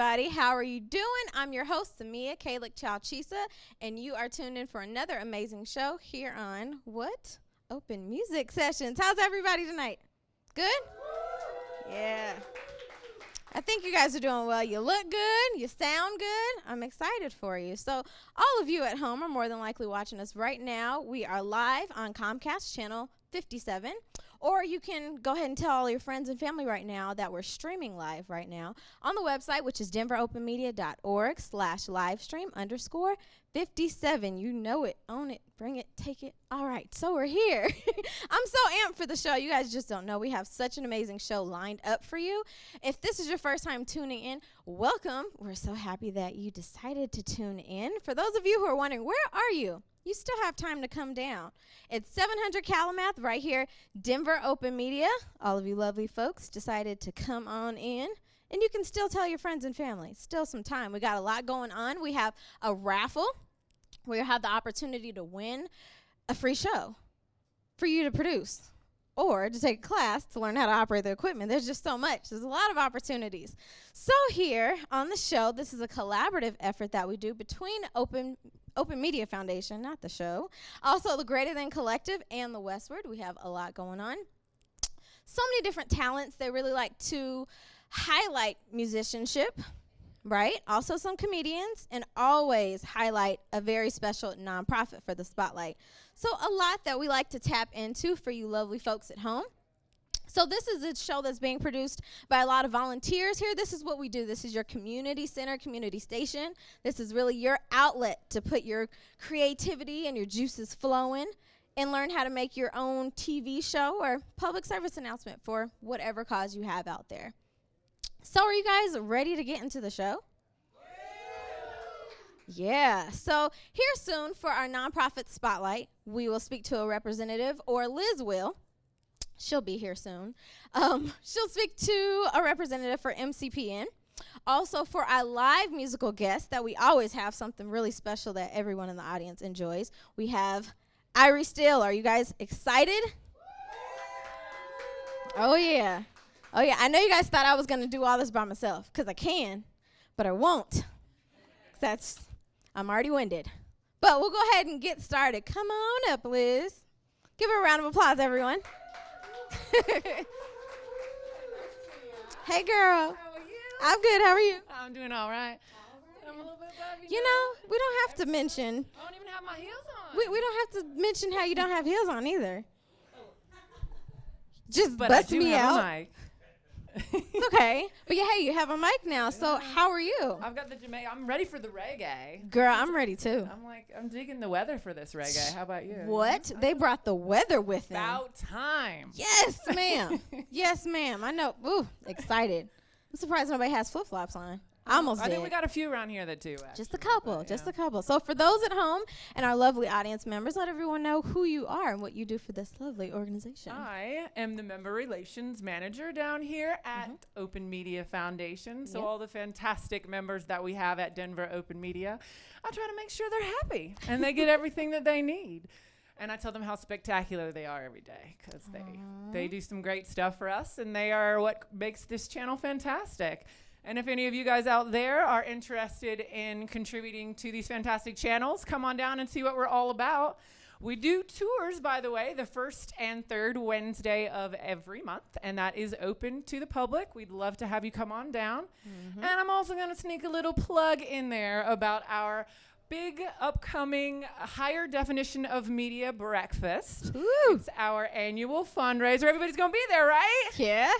everybody. How are you doing? I'm your host, Samia Kalik Chowchisa, and you are tuned in for another amazing show here on What? Open Music Sessions. How's everybody tonight? Good? Yeah. I think you guys are doing well. You look good. You sound good. I'm excited for you. So all of you at home are more than likely watching us right now. We are live on Comcast Channel 57. Or you can go ahead and tell all your friends and family right now that we're streaming live right now on the website, which is denveropenmedia.org/livestream_57. You know it, own it, bring it, take it. All right, so we're here. I'm so amped for the show. You guys just don't know. We have such an amazing show lined up for you. If this is your first time tuning in, welcome. We're so happy that you decided to tune in. For those of you who are wondering, where are you? You still have time to come down. It's 700 Calumet right here, Denver Open Media. All of you lovely folks decided to come on in. And you can still tell your friends and family. Still some time. We got a lot going on. We have a raffle where you have the opportunity to win a free show for you to produce or to take a class to learn how to operate the equipment. There's just so much. There's a lot of opportunities. So here on the show, this is a collaborative effort that we do between Open Media Foundation, not the show. Also, the Greater Than Collective and the Westward. We have a lot going on. So many different talents. They really like to highlight musicianship, right? Also some comedians, and always highlight a very special nonprofit for the spotlight. So a lot that we like to tap into for you lovely folks at home. So this is a show that's being produced by a lot of volunteers here. This is what we do. This is your community center, community station. This is really your outlet to put your creativity and your juices flowing and learn how to make your own TV show or public service announcement for whatever cause you have out there. So are you guys ready to get into the show? Yeah. So here soon for our nonprofit spotlight, we will speak to a representative, or Liz will. She'll be here soon. She'll speak to a representative for MCPN. Also, for our live musical guests that we always have something really special that everyone in the audience enjoys, we have Irie Still. Are you guys excited? Oh, yeah. Oh, yeah. I know you guys thought I was going to do all this by myself, because I can, but I won't. I'm already winded. But we'll go ahead and get started. Come on up, Liz. Give her a round of applause, everyone. Hey, girl. How are you? I'm good. How are you? I'm doing all right. I'm a little bit above You know, we don't have to mention. I don't even have my heels on. We don't have to mention how you don't have heels on either. Just but bust I do me have out. a mic. It's okay. But yeah, hey, you have a mic now. So how are you? I've got the Jamaican. I'm ready for the reggae. Girl, I'm ready too. I'm digging the weather for this reggae. How about you? What? They brought the weather with them. About time. Yes, ma'am. Yes, ma'am. I know. Ooh, excited. I'm surprised nobody has flip-flops on. I almost I did. think we got a few around here that do. Just a couple. Just a couple. So for those at home and our lovely audience members, let everyone know who you are and what you do for this lovely organization. I am the member relations manager down here at Open Media Foundation. So all the fantastic members that we have at Denver Open Media, I try to make sure they're happy and they get everything that they need. And I tell them how spectacular they are every day, because they do some great stuff for us, and they are what makes this channel fantastic. And if any of you guys out there are interested in contributing to these fantastic channels, come on down and see what we're all about. We do tours, by the way, the first and third Wednesday of every month, and that is open to the public. We'd love to have you come on down. And I'm also going to sneak a little plug in there about our big upcoming higher definition of media breakfast. Ooh. It's our annual fundraiser. Everybody's going to be there, right? Yeah?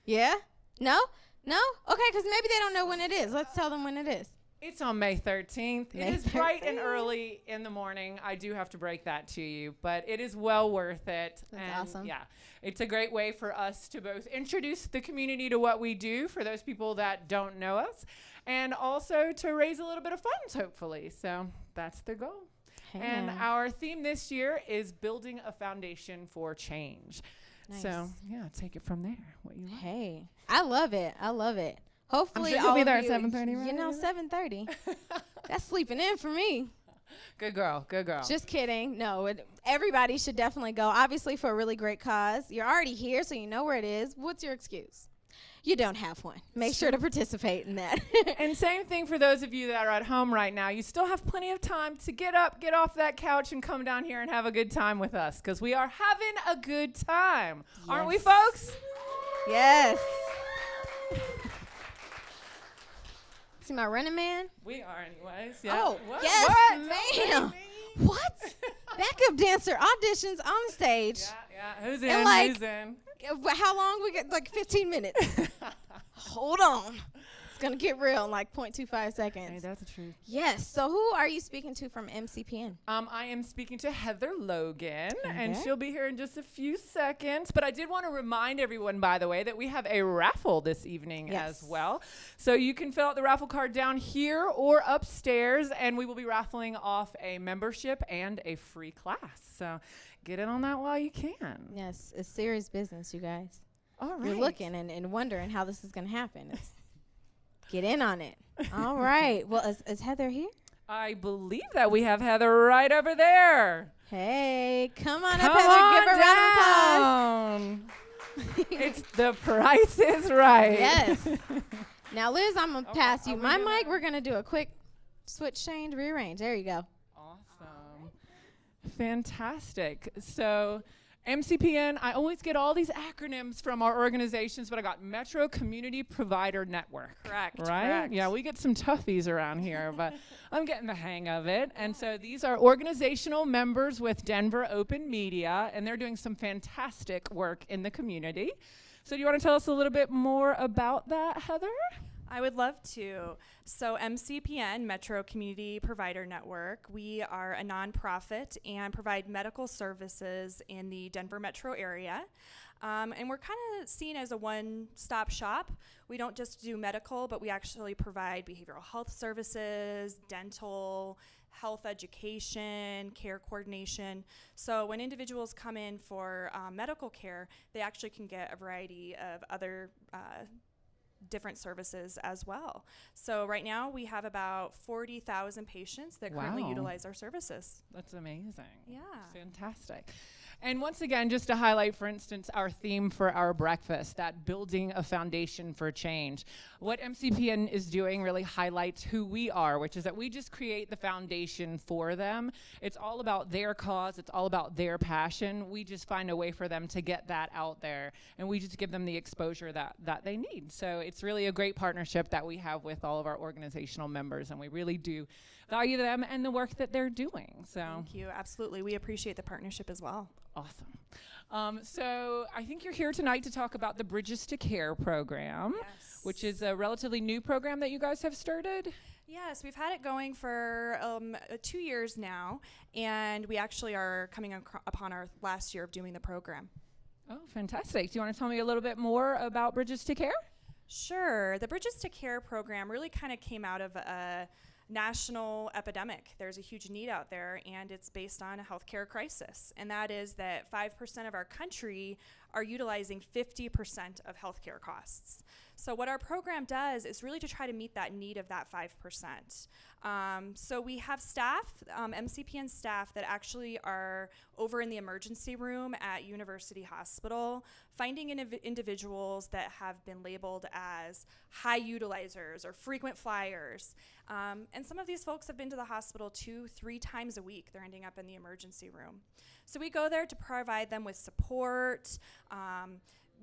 Yeah? No? No? Okay, because maybe they don't know when it is. Let's tell them when it is. It's on May 13th. May It is bright and 13th. early in the morning. I do have to break that to you, but it is well worth it. That's awesome. Yeah, it's a great way for us to both introduce the community to what we do for those people that don't know us, and also to raise a little bit of funds, hopefully. So that's the goal. Hey And now. our theme this year is building a foundation for change. Nice. So yeah, take it from there. What you like. Hey, I love it. I love it. Hopefully, sure you'll all be of there at you- 7:30, You right? know, 7:30. That's sleeping in for me. Good girl. Good girl. Just kidding. No, everybody should definitely go. Obviously, for a really great cause. You're already here, so you know where it is. What's your excuse? you don't have one. Make sure to participate in that. And same thing for those of you that are at home right now. You still have plenty of time to get up, get off that couch, and come down here and have a good time with us, because we are having a good time. Yes. Aren't we, folks? Yes. See my running man? We are anyways. Yeah. Oh, what? yes, What? ma'am. What? Backup dancer auditions on stage. Yeah. Who's in? And like, Who's in? How long? We get like 15 minutes. Hold on. It's going to get real in like 0.25 seconds. Hey, that's the truth. Yes. So who are you speaking to from MCPN? I am speaking to Heather Logan, and she'll be here in just a few seconds. But I did want to remind everyone, by the way, that we have a raffle this evening as well. So you can fill out the raffle card down here or upstairs, and we will be raffling off a membership and a free class. So get in on that while you can. Yes, it's serious business, you guys. All right. You're looking and wondering how this is going to happen. Get in on it. All right. Well, is Heather here? I believe that we have Heather right over there. Hey, come on up, Heather. Give her a round of applause. It's The Price is Right. Yes. Now, Liz, I'm going to pass you my mic. That? We're going to do a quick switch change, rearrange. There you go. Awesome. Fantastic. So MCPN, I always get all these acronyms from our organizations, but I got Metro Community Provider Network. Correct. Right? Correct. Yeah, we get some toughies around here, but I'm getting the hang of it. And so these are organizational members with Denver Open Media, and they're doing some fantastic work in the community. So do you want to tell us a little bit more about that, Heather? I would love to. So MCPN, Metro Community Provider Network, we are a nonprofit and provide medical services in the Denver metro area. And we're kind of seen as a one-stop shop. We don't just do medical, but we actually provide behavioral health services, dental, health education, care coordination. So when individuals come in for medical care, they actually can get a variety of other different services as well. So right now we have about 40,000 patients that currently utilize our services. That's amazing. Yeah. Fantastic. And once again, just to highlight, for instance, our theme for our breakfast, that building a foundation for change. What MCPN is doing really highlights who we are, which is that we just create the foundation for them. It's all about their cause. It's all about their passion. We just find a way for them to get that out there, and we just give them the exposure that they need. So it's really a great partnership that we have with all of our organizational members, and we really do value them and the work that they're doing. So thank you. Absolutely. We appreciate the partnership as well. Awesome. So I think you're here tonight to talk about the Bridges to Care program, which is a relatively new program that you guys have started. Yes, we've had it going for 2 years now, and we actually are coming upon our last year of doing the program. Oh, fantastic. Do you want to tell me a little bit more about Bridges to Care? Sure. The Bridges to Care program really kind of came out of a national epidemic. There's a huge need out there, and it's based on a healthcare crisis. And that is that 5% of our country are utilizing 50% of healthcare costs. So what our program does is really to try to meet that need of that 5%. So we have staff, MCPN staff, that actually are over in the emergency room at University Hospital, finding individuals that have been labeled as high utilizers or frequent flyers. And some of these folks have been to the hospital 2-3 times a week. They're ending up in the emergency room. So we go there to provide them with support,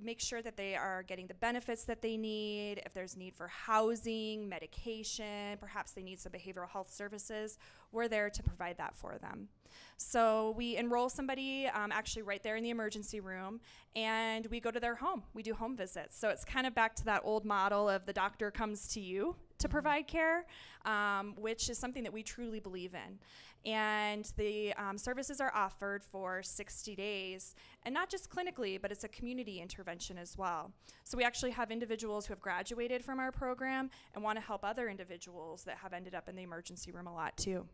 make sure that they are getting the benefits that they need. If there's need for housing, medication, perhaps they need some behavioral health services, we're there to provide that for them. So we enroll somebody actually right there in the emergency room, and we go to their home. We do home visits. So it's kind of back to that old model of the doctor comes to you to provide care, which is something that we truly believe in. And the services are offered for 60 days, and not just clinically, but it's a community intervention as well. So we actually have individuals who have graduated from our program and want to help other individuals that have ended up in the emergency room a lot too.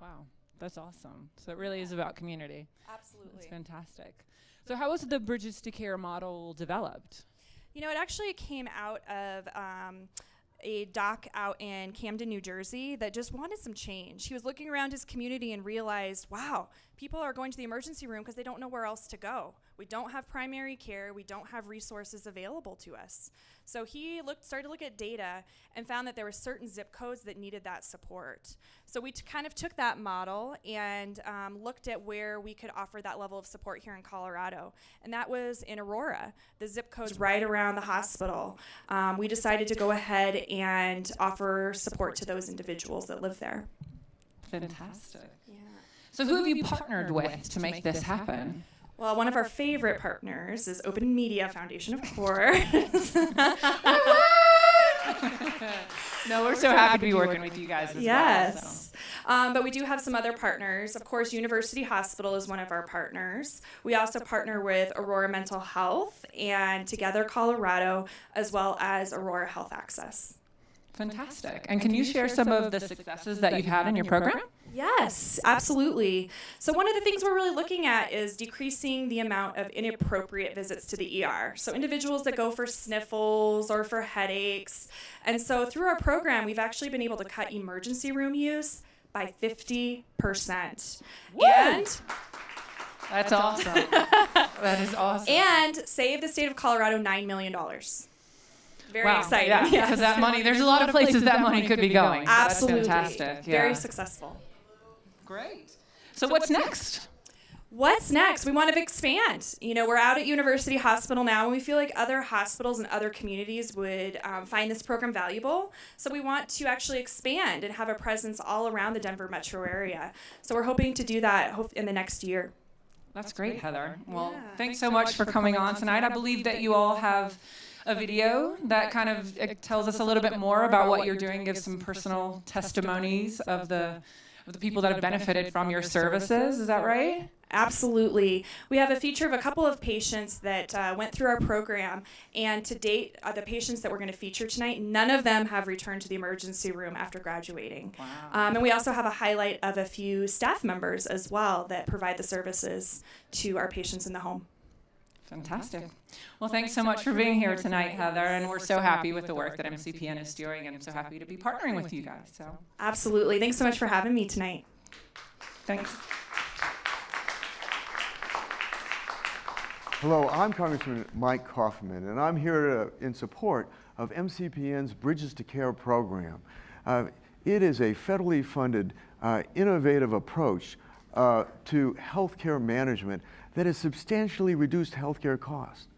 Wow, that's awesome. So it really is about community. Absolutely. That's fantastic. So how was the Bridges to Care model developed? You know, it actually came out of a doc out in Camden, New Jersey that just wanted some change. He was looking around his community and realized, wow, people are going to the emergency room because they don't know where else to go. We don't have primary care. We don't have resources available to us. So he started to look at data and found that there were certain zip codes that needed that support. So we kind of took that model and looked at where we could offer that level of support here in Colorado. And that was in Aurora. The zip code's right around the hospital. We decided to go ahead and offer support to those individuals that live there. Fantastic. Yeah. So who have you partnered with to make this happen? Well, one of our favorite partners is Open Media Foundation, of course. No, we're so happy to be working with you guys as yes. well. So. But we do have some other partners. Of course, University Hospital is one of our partners. We also partner with Aurora Mental Health and Together Colorado, as well as Aurora Health Access. Fantastic. And can you share some of the successes that you've had in your program? Yes, absolutely. So one of the things we're really looking at is decreasing the amount of inappropriate visits to the ER. So individuals that go for sniffles or for headaches. And so through our program, we've actually been able to cut emergency room use by 50%. Woo! And That's awesome. That is awesome. and save the state of Colorado $9 million. Very wow. exciting. Yeah, because that money, there's a lot of places that money could be going. So Absolutely. That's fantastic. Yeah. Very successful. Great. So what's next? What's next? We want to expand. You know, we're out at University Hospital now, and we feel like other hospitals and other communities would find this program valuable. So we want to actually expand and have a presence all around the Denver metro area. So we're hoping to do that in the next year. That's great, Heather. Well, Yeah. thanks so much for coming on tonight. I believe that you all have a video that kind of tells us a little bit more about what you're doing, gives some personal testimonies of the people that have benefited from your services. Is that right? Absolutely. We have a feature of a couple of patients that went through our program, and to date, the patients that we're going to feature tonight, none of them have returned to the emergency room after graduating. Wow. And we also have a highlight of a few staff members as well that provide the services to our patients in the home. Fantastic. Well, thanks so much for being here tonight, Heather, and we're so happy with the work that MCPN is doing, and I'm so happy to be partnering with you guys. So, Absolutely. Thanks so much for having me tonight. thanks. Hello, I'm Congressman Mike Kaufman, and I'm here in support of MCPN's Bridges to Care program. It is a federally funded, innovative approach to healthcare management that has substantially reduced healthcare costs.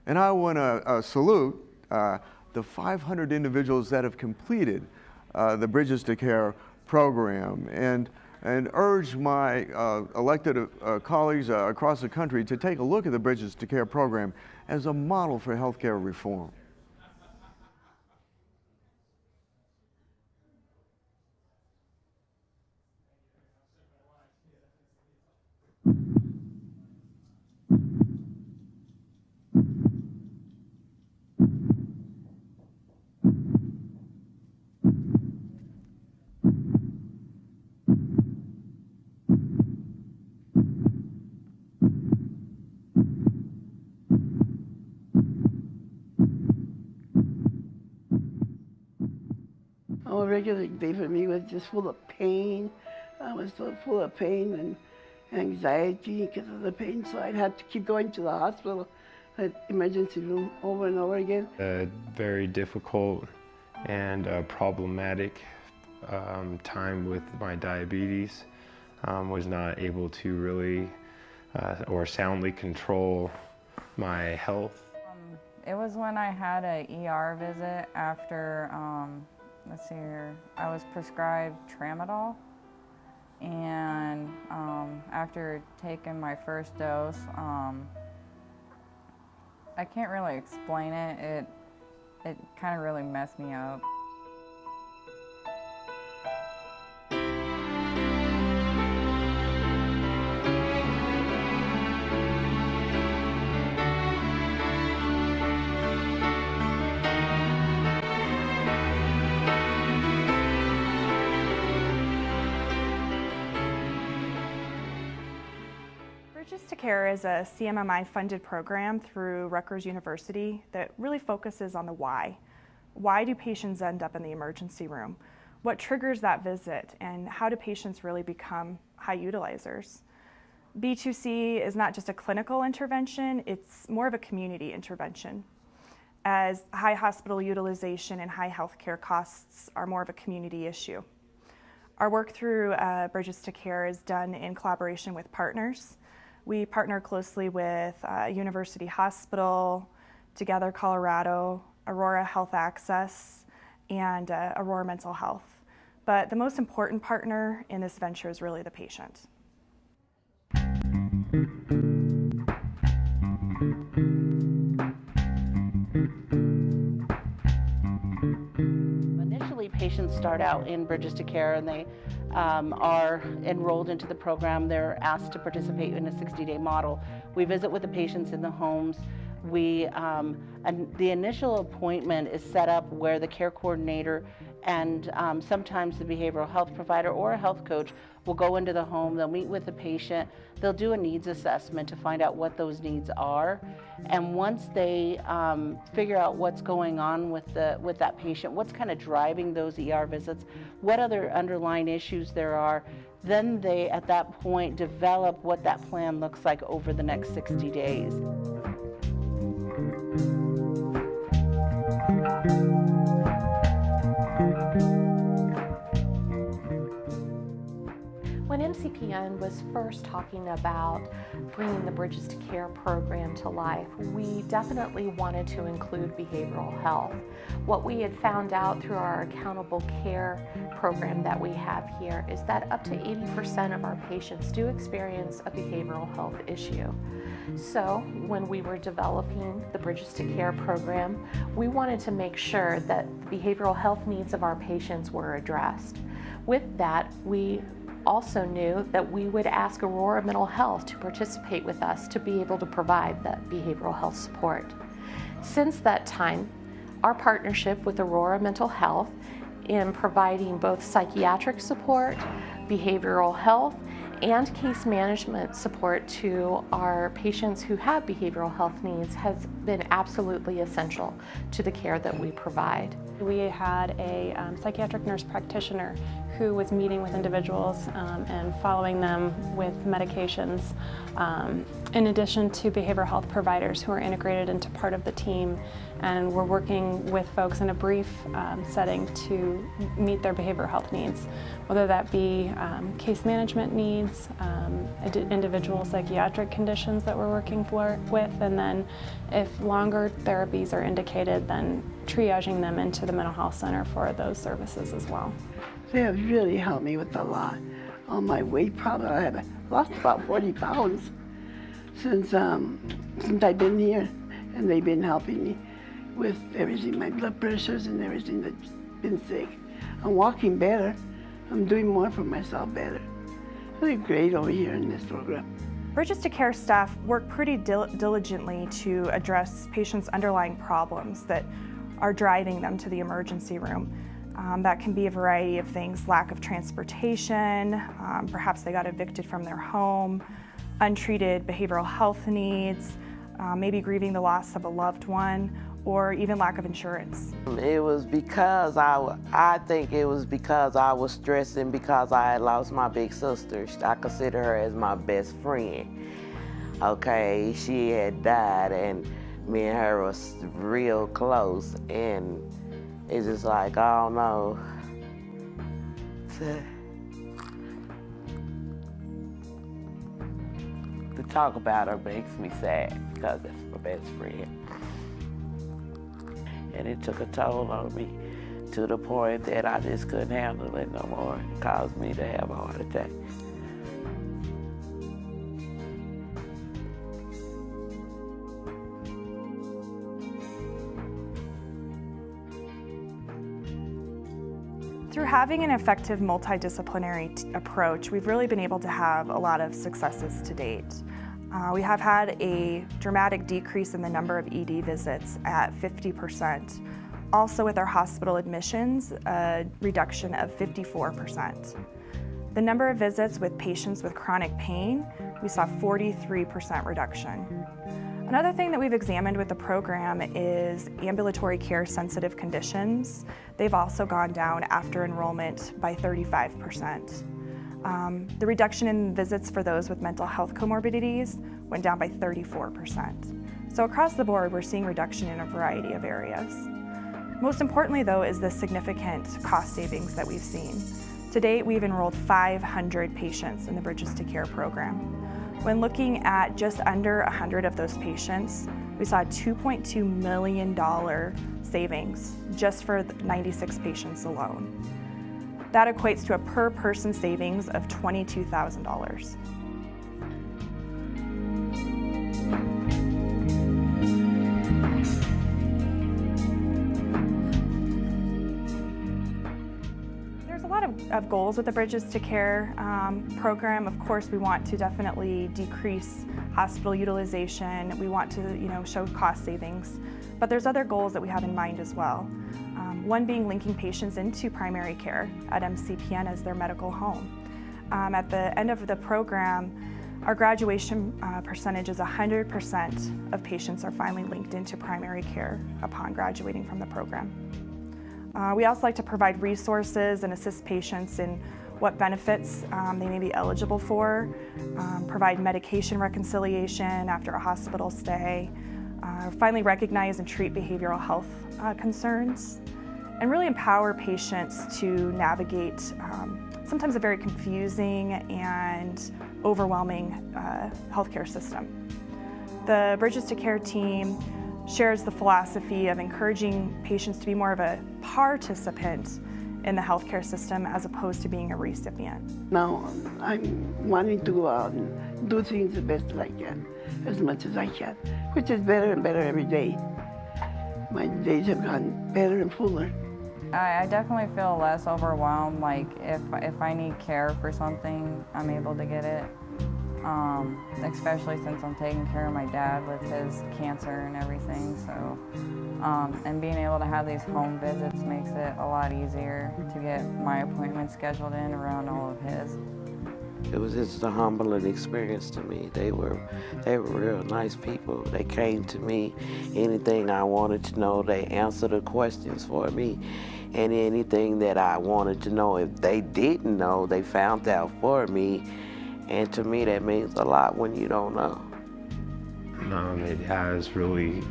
And I want to salute the 500 individuals that have completed the Bridges to Care program and urge my elected colleagues across the country to take a look at the Bridges to Care program as a model for healthcare reform. A regular day for me was just full of pain. I was so full of pain and anxiety because of the pain, so I'd have to keep going to the hospital, emergency room over and over again. A very difficult and problematic time with my diabetes. Was not able to really or soundly control my health. It was when I had an ER visit after, let's see here, I was prescribed tramadol, and after taking my first dose, I can't really explain it. It kind of really messed me up. Bridges to Care is a CMMI-funded program through Rutgers University that really focuses on the why. Why do patients end up in the emergency room? What triggers that visit, and how do patients really become high utilizers? B2C is not just a clinical intervention, it's more of a community intervention, as high hospital utilization and high healthcare costs are more of a community issue. Our work through Bridges to Care is done in collaboration with partners. We partner closely with University Hospital, Together Colorado, Aurora Health Access, and Aurora Mental Health. But the most important partner in this venture is really the patient. Initially, patients start out in Bridges to Care and they are enrolled into the program. They're asked to participate in a 60-day model. We visit with the patients in the homes. And the initial appointment is set up where the care coordinator and sometimes the behavioral health provider or a health coach will go into the home. They'll meet with the patient. They'll do a needs assessment to find out what those needs are. And once they figure out what's going on with that patient, what's kind of driving those ER visits, what other underlying issues there are, then they, at that point, develop what that plan looks like over the next 60 days. When MCPN was first talking about bringing the Bridges to Care program to life, we definitely wanted to include behavioral health. What we had found out through our accountable care program that we have here is that up to 80% of our patients do experience a behavioral health issue. So when we were developing the Bridges to Care program, we wanted to make sure that the behavioral health needs of our patients were addressed. With that, we also knew that we would ask Aurora Mental Health to participate with us to be able to provide that behavioral health support. Since that time, our partnership with Aurora Mental Health in providing both psychiatric support, behavioral health, and case management support to our patients who have behavioral health needs has been absolutely essential to the care that we provide. We had a psychiatric nurse practitioner who was meeting with individuals and following them with medications, in addition to behavioral health providers who are integrated into part of the team, and we're working with folks in a brief setting to meet their behavioral health needs, whether that be case management needs, individual psychiatric conditions that we're working with, and then if longer therapies are indicated, then triaging them into the mental health center for those services as well. They have really helped me with a lot. On my weight problem, I have lost about 40 pounds since I've been here, and they've been helping me with everything, my blood pressures and everything that's been sick. I'm walking better. I'm doing more for myself better. Really great over here in this program. Bridges to Care staff work pretty diligently to address patients' underlying problems that are driving them to the emergency room. That can be a variety of things: lack of transportation, perhaps they got evicted from their home, untreated behavioral health needs, maybe grieving the loss of a loved one, or even lack of insurance. It was because I think it was because I was stressing because I had lost my big sister. I consider her as my best friend. Okay, she had died and me and her was real close, and it's just like, I don't know. To talk about her makes me sad because that's my best friend. And it took a toll on me to the point that I just couldn't handle it no more. It caused me to have a heart attack. Through having an effective multidisciplinary approach, we've really been able to have a lot of successes to date. We have had a dramatic decrease in the number of ED visits at 50%. Also with our hospital admissions, a reduction of 54%. The number of visits with patients with chronic pain, we saw 43% reduction. Another thing that we've examined with the program is ambulatory care sensitive conditions. They've also gone down after enrollment by 35%. The reduction in visits for those with mental health comorbidities went down by 34%. So across the board, we're seeing reduction in a variety of areas. Most importantly, though, is the significant cost savings that we've seen. To date, we've enrolled 500 patients in the Bridges to Care program. When looking at just under 100 of those patients, we saw a $2.2 million savings just for 96 patients alone. That equates to a per person savings of $22,000. Of goals with the Bridges to Care program. Of course, we want to definitely decrease hospital utilization. We want to, show cost savings, but there's other goals that we have in mind as well. One being linking patients into primary care at MCPN as their medical home. At the end of the program, our graduation percentage is 100% of patients are finally linked into primary care upon graduating from the program. We also like to provide resources and assist patients in what benefits they may be eligible for, provide medication reconciliation after a hospital stay, finally recognize and treat behavioral health concerns, and really empower patients to navigate sometimes a very confusing and overwhelming healthcare system. The Bridges to Care team shares the philosophy of encouraging patients to be more of a participant in the healthcare system as opposed to being a recipient. Now I'm wanting to go out and do things the best I can, as much as I can, which is better and better every day. My days have gotten better and fuller. I definitely feel less overwhelmed. Like if I need care for something, I'm able to get it. Especially since I'm taking care of my dad with his cancer and everything. So, and being able to have these home visits makes it a lot easier to get my appointments scheduled in around all of his. It was just a humbling experience to me. They were real nice people. They came to me, anything I wanted to know, they answered the questions for me. And anything that I wanted to know, if they didn't know, they found out for me. And to me, that means a lot when you don't know. It has really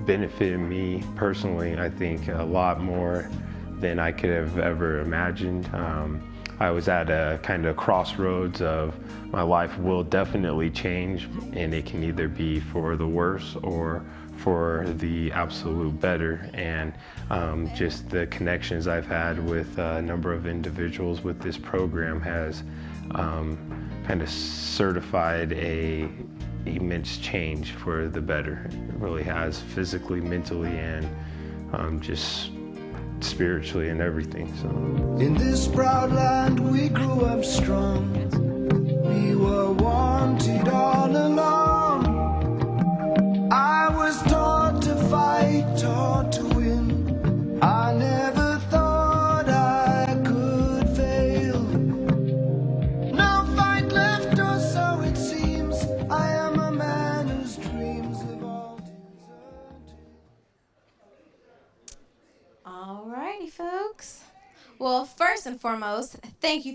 benefited me personally, I think, a lot more than I could have ever imagined. I was at a kind of crossroads of my life will definitely change, and it can either be for the worse or for the absolute better. And just the connections I've had with a number of individuals with this program has kind of certified a immense change for the better. It really has, physically, mentally, and just spiritually and everything. So in this proud land we grew up strong. We were wanted all along. I was taught to fight, taught to win. I never thought I could fail. No fight left, or so it seems. I am a man whose dreams have all deserted. Alrighty, folks. Well, first and foremost, thank you,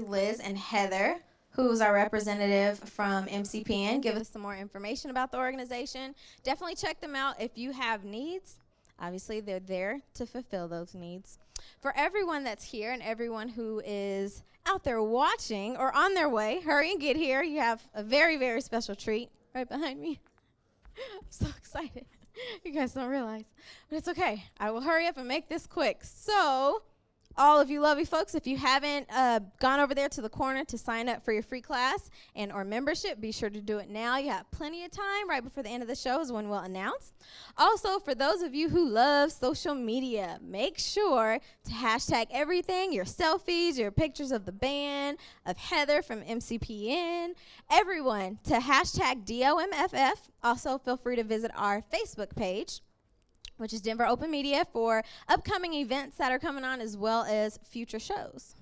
Liz and Heather, who's our representative from MCPN. Give us some more information about the organization. Definitely check them out if you have needs. Obviously, they're there to fulfill those needs. For everyone that's here and everyone who is out there watching or on their way, hurry and get here. You have a very, very special treat right behind me. I'm so excited. You guys don't realize. But it's okay. I will hurry up and make this quick. So, all of you lovely folks, if you haven't gone over there to the corner to sign up for your free class and or membership, be sure to do it now. You have plenty of time. Right before the end of the show is when we'll announce. Also, for those of you who love social media, make sure to hashtag everything, your selfies, your pictures of the band, of Heather from MCPN, everyone to hashtag DOMFF. Also, feel free to visit our Facebook page, which is Denver Open Media, for upcoming events that are coming on as well as future shows.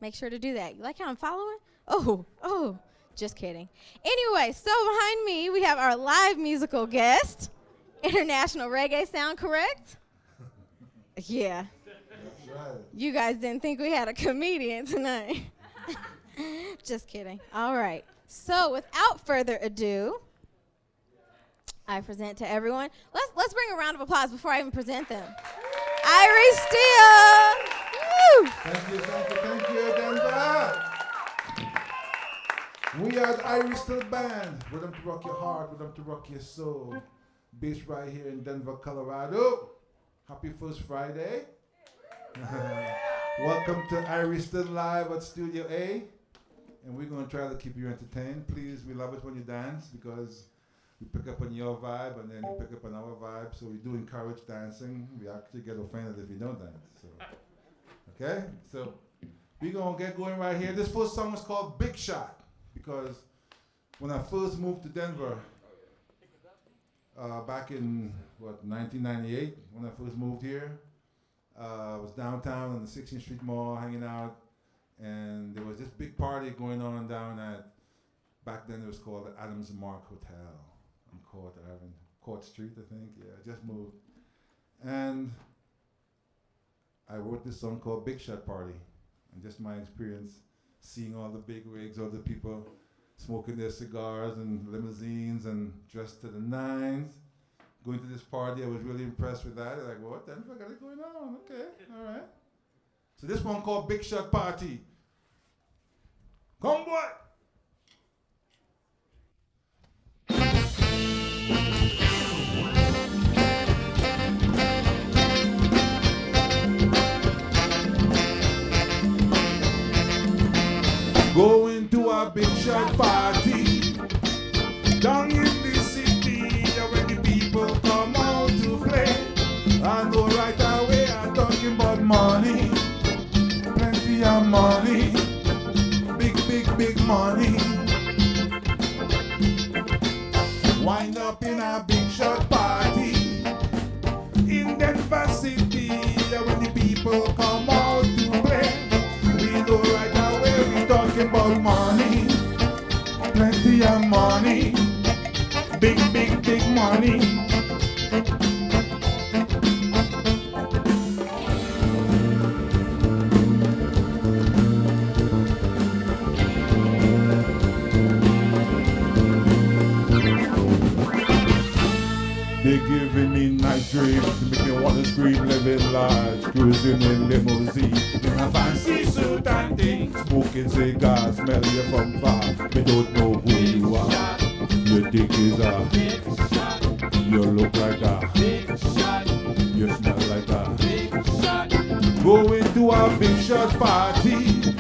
Make sure to do that. You like how I'm following? Oh, just kidding. Anyway, so behind me, we have our live musical guest, international reggae sound, correct? Yeah. That's right. You guys didn't think we had a comedian tonight. Just kidding. All right. So without further ado, I present to everyone. Let's bring a round of applause before I even present them. Irie Steele. Woo! Thank you, Denver. We are the Irie Steele Band. Rhythm to rock your heart, rhythm to rock your soul. Based right here in Denver, Colorado. Happy First Friday. Welcome to Irie Steele Live at Studio A. And we're going to try to keep you entertained. Please, we love it when you dance because we pick up on your vibe and then you pick up on our vibe. So we do encourage dancing. We actually get offended if you don't dance. So, okay? So we're going to get going right here. This first song is called Big Shot because when I first moved to Denver, back in, 1998, when I first moved here, I was downtown on the 16th Street Mall hanging out. And there was this big party going on down at, back then it was called the Adams Mark Hotel on Court Street, I think. Yeah, I just moved. And I wrote this song called Big Shot Party. And just my experience seeing all the big wigs, all the people smoking their cigars and limousines and dressed to the nines. Going to this party, I was really impressed with that. Like, what? Denver got it going on? Okay, all right. So this one called Big Shot Party. Come boy! Going to a big shot party down in the city where the people come out to play. I know right away I'm talking about money. Plenty of money, big money. Wind up in a big shot party in Denver City when the people come out to play. We know right away we talking about money, plenty of money, big money. They giving me nice drinks to make me wanna scream, living large, cruising in limousine, in a fancy suit and things, smoking cigars, smell you from far. They don't know who you are. Your dick is a big shot. You look like a big shot. You smell like a big shot. Going to a big shot party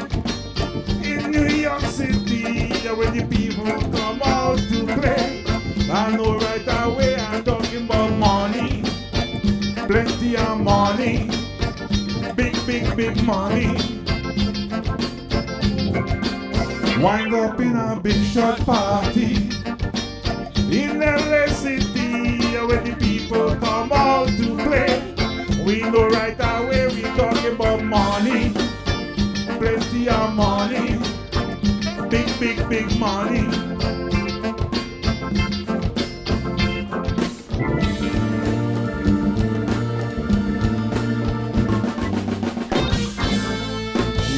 in New York City, where the people come out to play. I know right away I'm talking about money, plenty of money, big money. Wind up in a big shot party in LA City where the people come out to play. We know right away we talking about money, plenty of money, big money.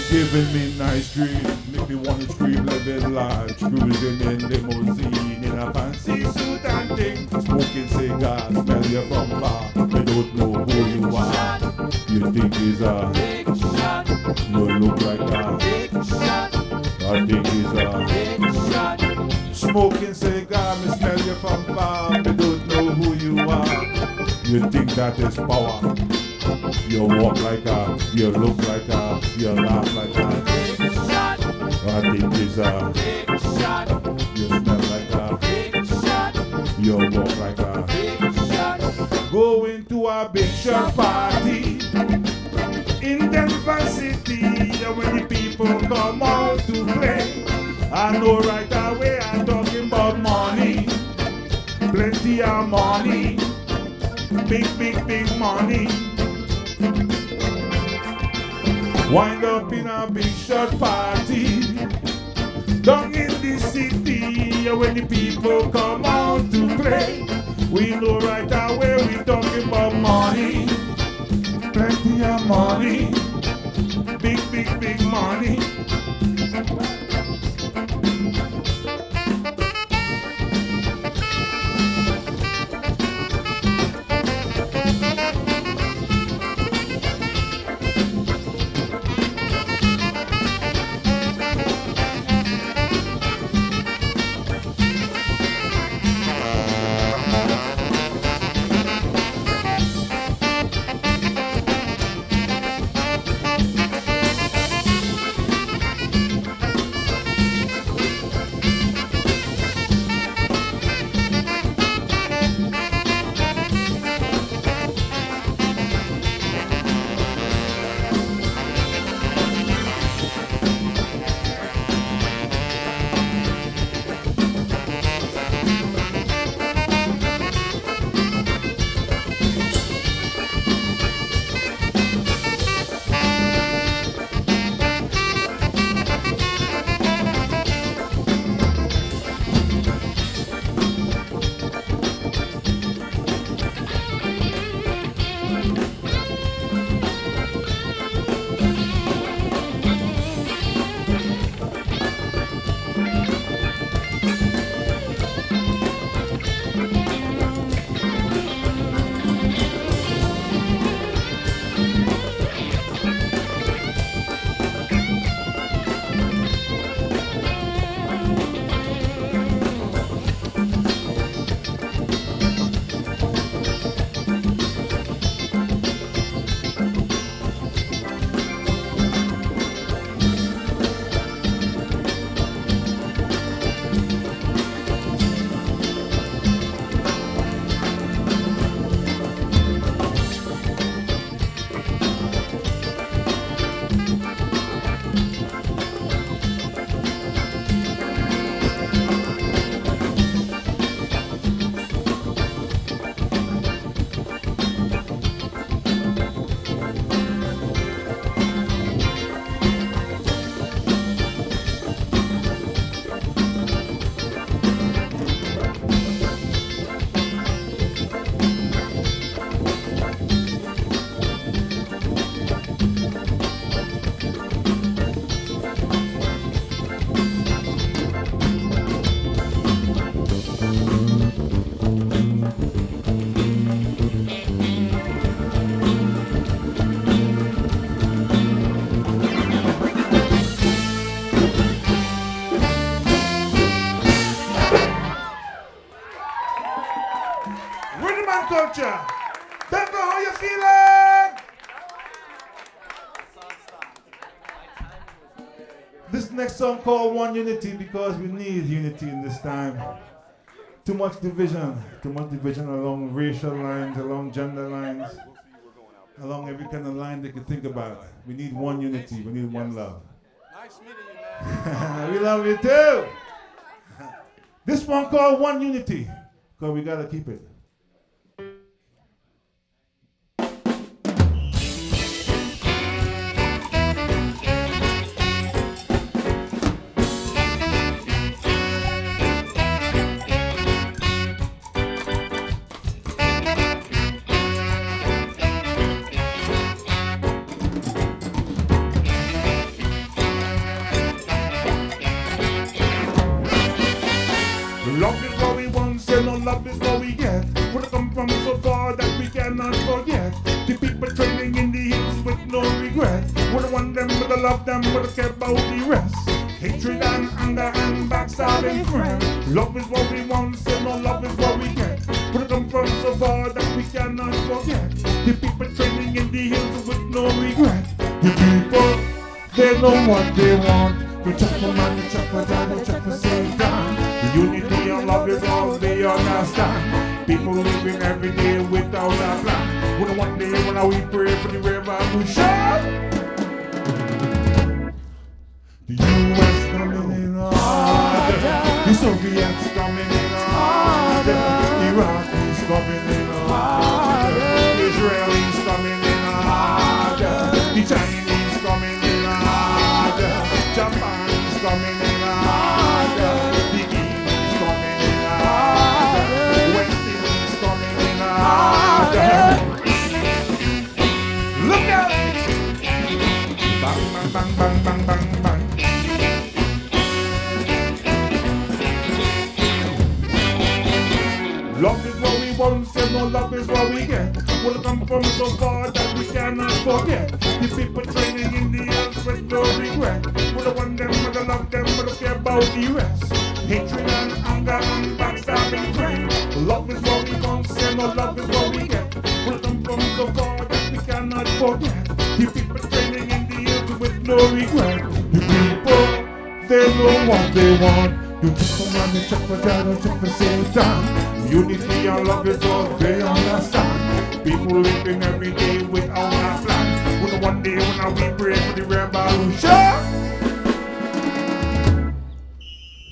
Giving me nice dreams, make me wanna scream, living large, cruising in limousine, in a fancy suit and thing, smoking cigars, smell you from far. They don't know who you are. You think is a big shot. You look like a big shot. I think is a big shot. Smoking cigar, me smell you from far. They don't know who you are. You think that is power. You walk like a, you look like a, you laugh like a big shot. I think it's a big shot. You smell like a big shot. You walk like a big shot. Going to a big shot party in Denver City when the people come out to play. I know right away I'm talking about money, plenty of money, big money. Wind up in a big shot party down in the city when the people come out to play. We know right away we talking about money, plenty of money, big money. culture. Denver, how you feeling? This next song called One Unity because we need unity in this time. Too much division along racial lines, along gender lines, along every kind of line they could think about. We need one unity, we need one love. Nice meeting you, man. We love you too. This one called One Unity, because we gotta keep it. Love is what we want, say no love is what we get. We come from so far that we cannot forget. The people training in the hills with no regret. We don't want them, we don't love them, we don't care about the rest. Hatred and anger and backstabbing friends. Love is what we want, say no love is what we get. We come from so far that we cannot forget. The people training in the hills with no regret. The people, they know what they want. We check for money, check for God, we check for Satan. The unity and love is all they understand. People living every day without a plan. When one day when we pray for the revolution, the US coming in order, the Soviets coming in order, Iraq is coming in order, Israel is coming in order, the Chinese coming in order, Japan is coming in order, the East is coming in order, West Indies is coming in order. Look out! Bang, bang, bang, bang, bang, bang. Love is what we want, say no love is what we get. We'll come from so far that we cannot forget. The people training in the earth with no regret. We don't want them, we don't love them, we don't care about the rest. Hatred and anger and backstabbing friends. Love is what we want, say no love is what we get. We'll come from so far that we cannot forget. The people training in the earth with no regret. The people, they know what they want. You check for money, check for God, check for Satan. Unity and love is all they understand. People living every day without a plan. When one day when we pray for the revolution,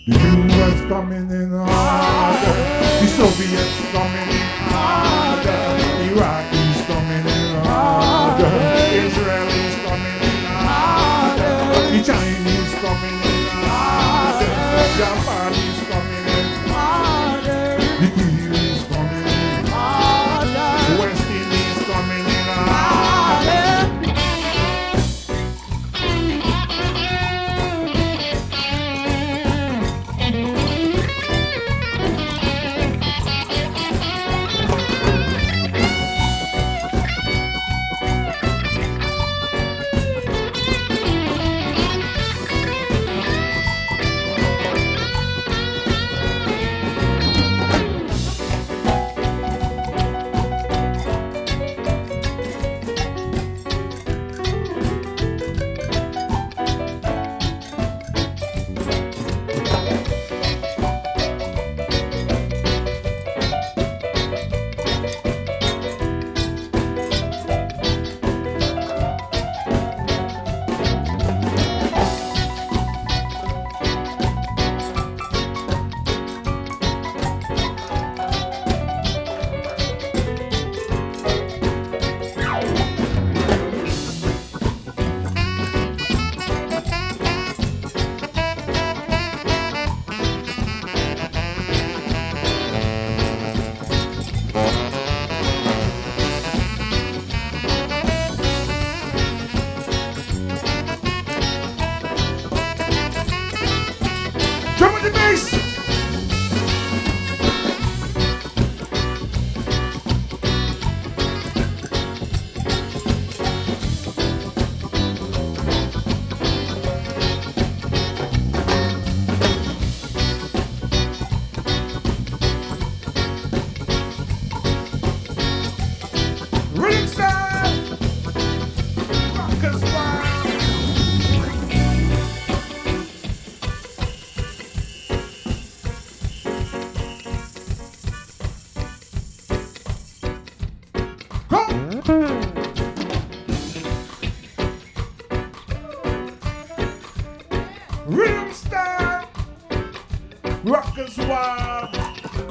the US coming in order, the Soviets coming in order, Iraq is coming in order, Israel is coming in order, the Chinese coming in order, Japan is coming in order, the EU is coming in order, West Indies is coming in order.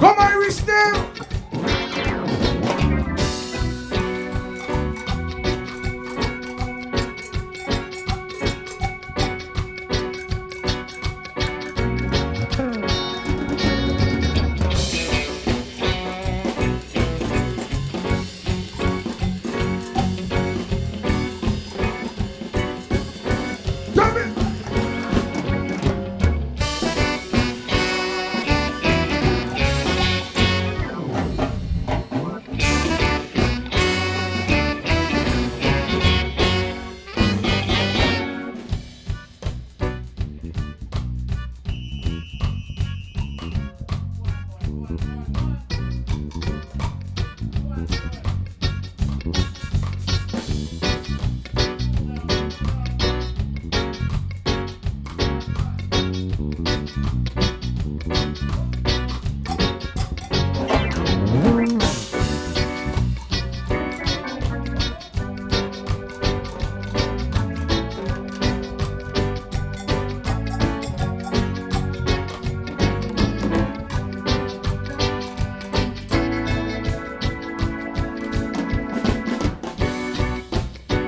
Come Irish still.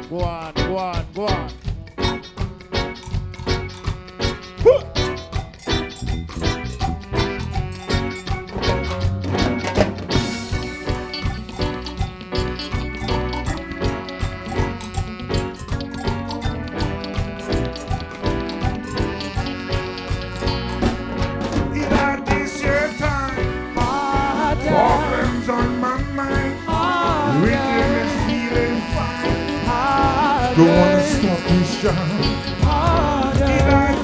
Go on, go on, go on. This your time. Problems on my mind. Rhythm is feeling fine. Don't wanna stop this jam.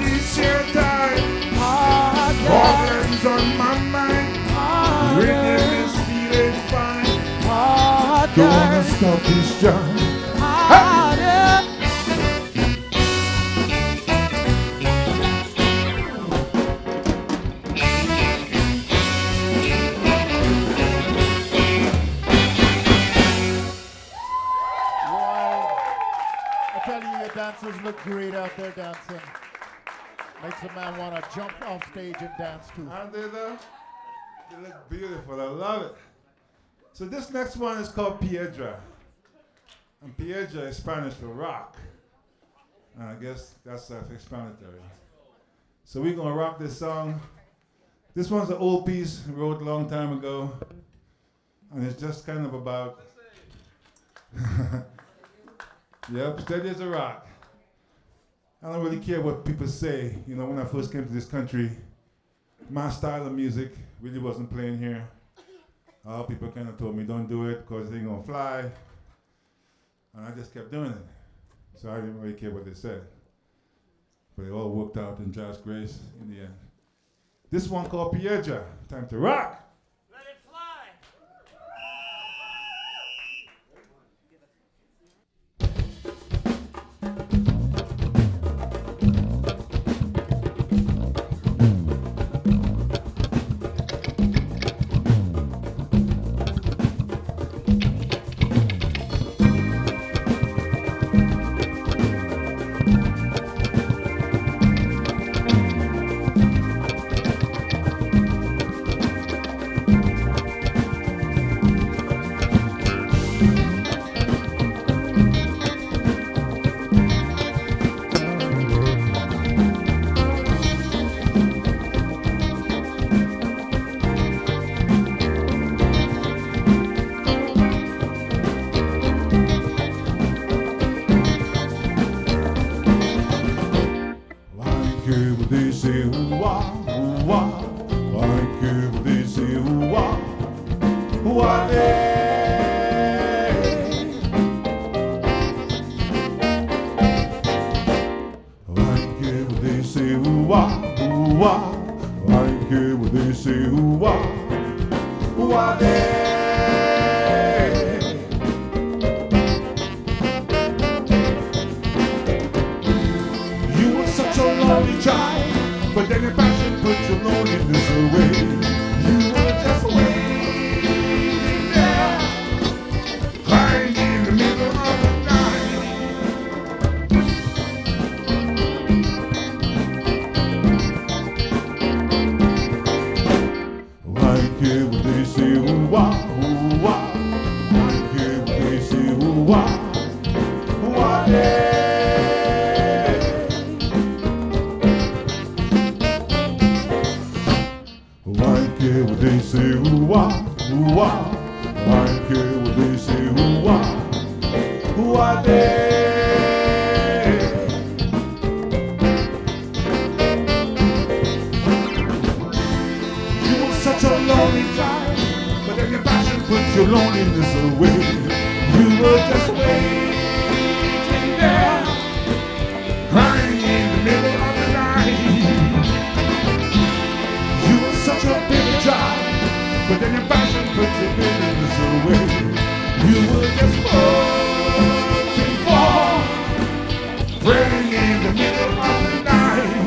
This your time. Problems on my mind. Rhythm is feeling fine. Don't wanna stop this jam. I tell you, your dancers look great out there dancing. Makes a man want to jump off stage and dance too. Aren't they though? They look beautiful. I love it. So this next one is called Piedra. And Piedra is Spanish for rock. And I guess that's self-explanatory. So we're going to rock this song. This one's an old piece I wrote a long time ago. And it's just kind of about... Yep, steady as a rock. I don't really care what people say. You know, when I first came to this country, my style of music really wasn't playing here. People kind of told me, don't do it because it ain't gonna fly. And I just kept doing it. So I didn't really care what they said. But it all worked out in God's grace in the end. This one called Piedra, time to rock. care what they say, ooh wah, ooh wah. Why care what they say, ooh wah, wah day. Why care what they say, ooh wah, ooh wah. Why care what they say, ooh wah, wah day. Such a lonely time, but then your passion put your loneliness away. You were just waiting there, crying in the middle of the night. You were such a big job, but then your passion put your loneliness away. You were just hoping for, praying in the middle of the night.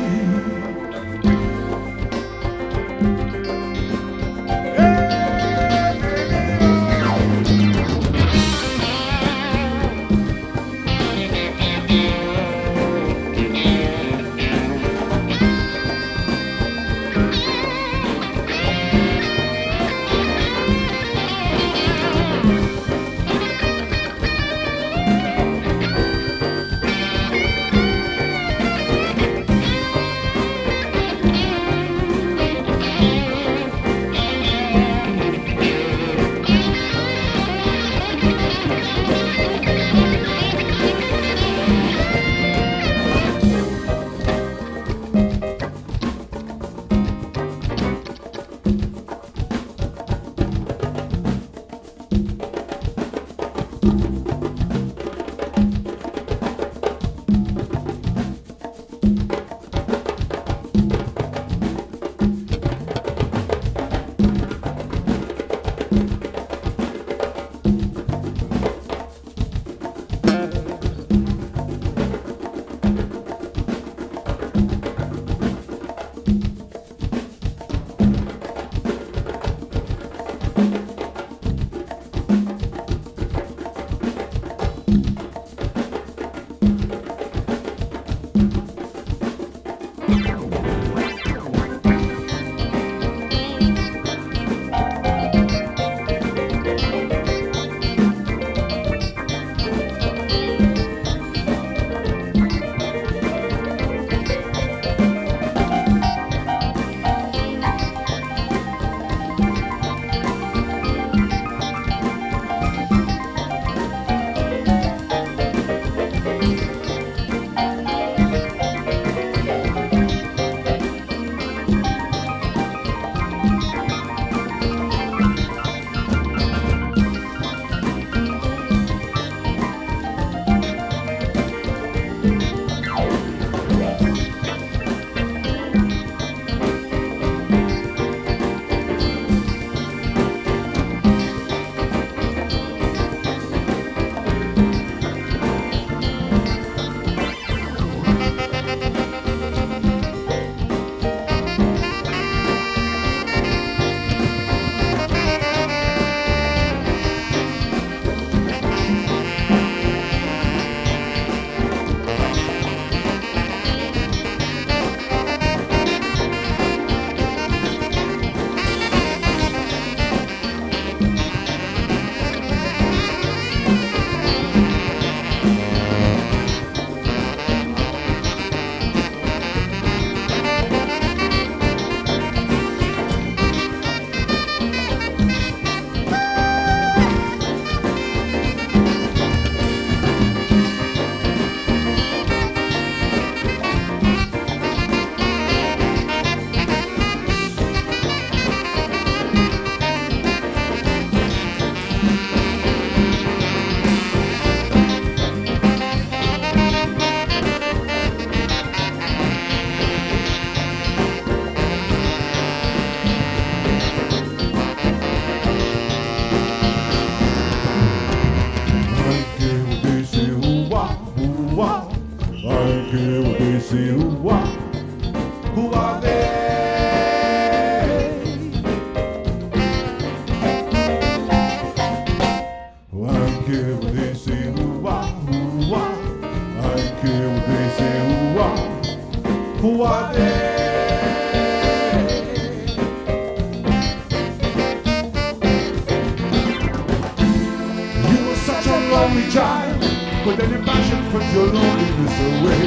child, but then your passion puts your loneliness away.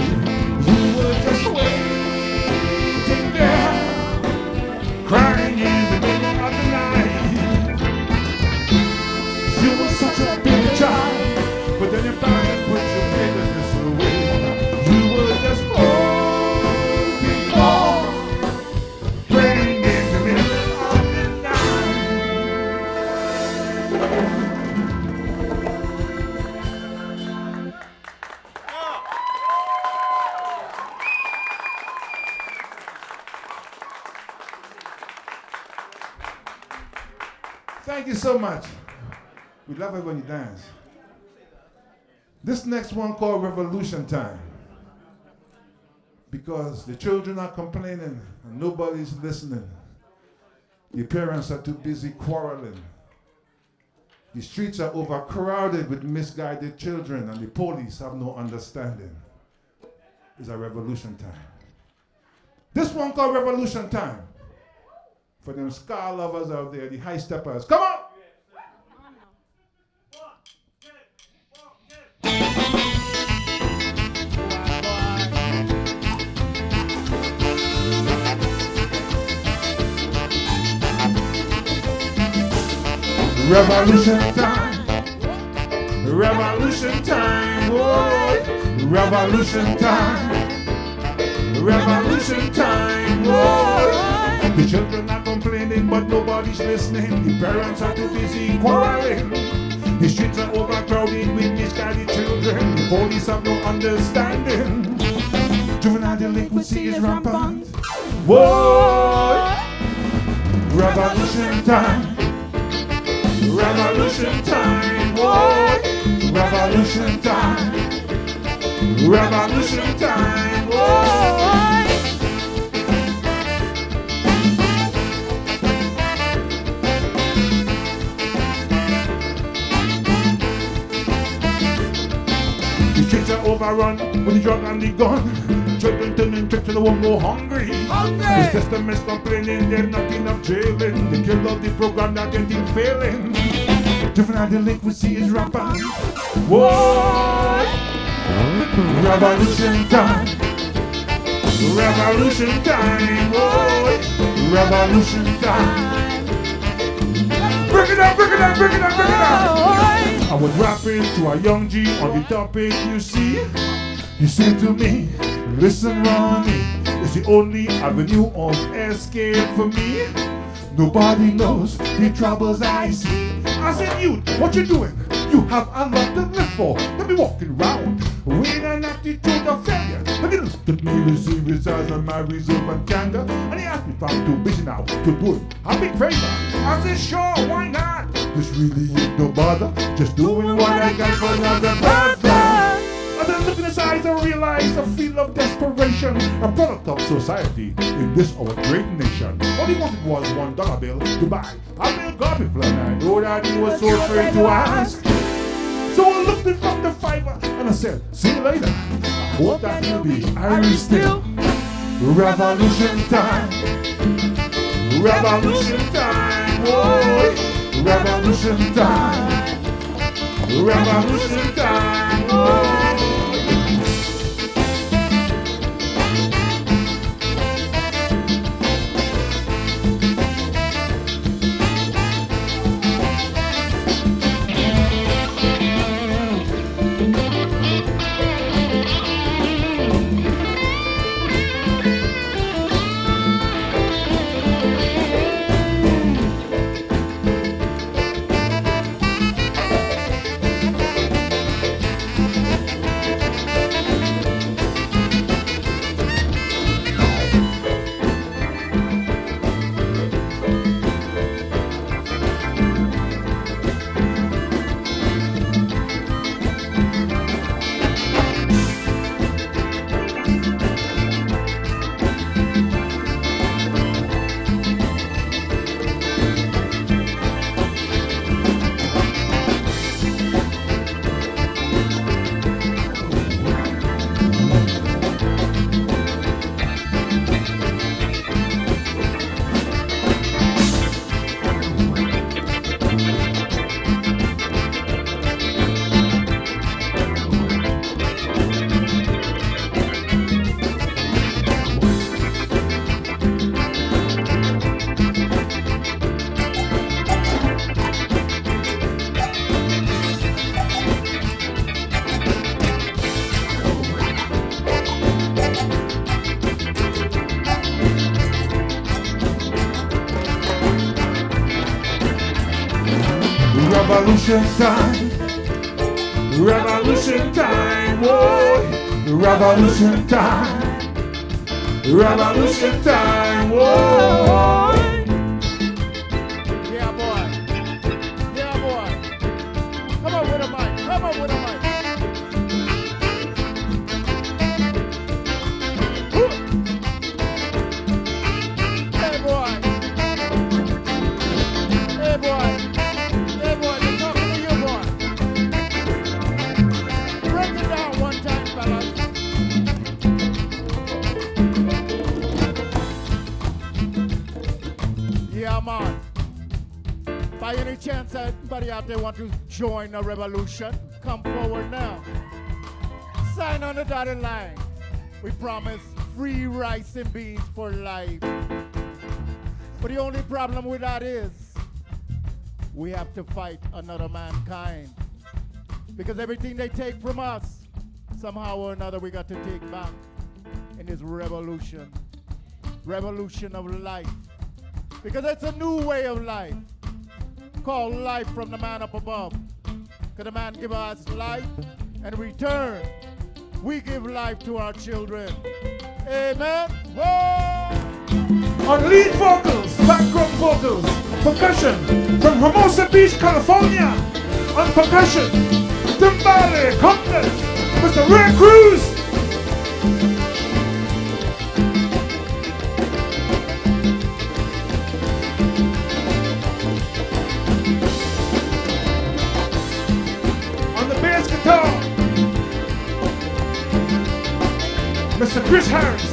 You were just waiting there, crying in the middle of the night. You were such a big child, but then your passion puts your bitterness away. You were just hoping for praying in the middle of the night. Thank you so much. We love it when you dance. This next one called Revolution Time. Because the children are complaining and nobody's listening. The parents are too busy quarreling. The streets are overcrowded with misguided children and the police have no understanding. It's a revolution time. This one called Revolution Time. For them ska lovers out there, the high steppers. Come on! Revolution time, revolution time, oh, revolution time, revolution time, oh. The children are complaining but nobody's listening. The parents are too busy quarreling. The streets are overcrowded with misguided children. The police have no understanding. Juvenile delinquency is rampant. Whoa! Revolution time. Revolution time, boy. Revolution time. Revolution time, boy. The streets are overrun with the drug and the gun. Children turning tricks to the one more hungry. The system is complaining there's not enough jailing. The kill of the program not getting failing. Juvenile delinquency is rampant. Whoa! Revolution time. Revolution time. Whoa! Revolution time. Bring it up, bring it up, bring it up, bring it up. I was rapping to a young G on the topic, you see. You say to me, listen, Ronnie, it's the only avenue of escape for me. Nobody knows the troubles I see. I said, youth, what you doing? You have a lot to live for. Don't be walking around with an attitude of failure. But he looked at me with serious eyes on my reserve and candor, and he asked me if I'm too busy now to do it a big favor. I said, sure, why not? This really ain't no bother. Just doing what I got for another brother. And then look in his eyes and realize a feel of desperation, a product of society in this our great nation. All he wanted was $1 bill to buy a little garbage plan. I know that he was so afraid to ask. So I looked in from the fiver and I said, see you later. I hope that you'll be Irie still. Revolution time. Revolution time. Oh, revolution time. Revolution time. Oh. Revolution time. Revolution time. Whoa. Revolution time. Revolution time. Whoa. Yeah, boy. Yeah, boy. Come on with a mic. Come on with a mic. Woo. Hey, boy. Hey, boy. Hey, boy. They're talking to you, boy. Break it down one time, fellas. Yeah, man. By any chance, anybody out there want to join the revolution? Come forward now. Sign on the dotted line. We promise free rice and beans for life. But the only problem with that is we have to fight another mankind. Because everything they take from us, somehow or another we got to take back in this revolution. Revolution of life. Because it's a new way of life, called life from the man up above. Because the man give us life, and in return, we give life to our children. Amen. Whoa! On lead vocals, background vocals, percussion from Hermosa Beach, California. On percussion, timbale, congas, Mr. Ray Cruz. Mr. Chris Harris.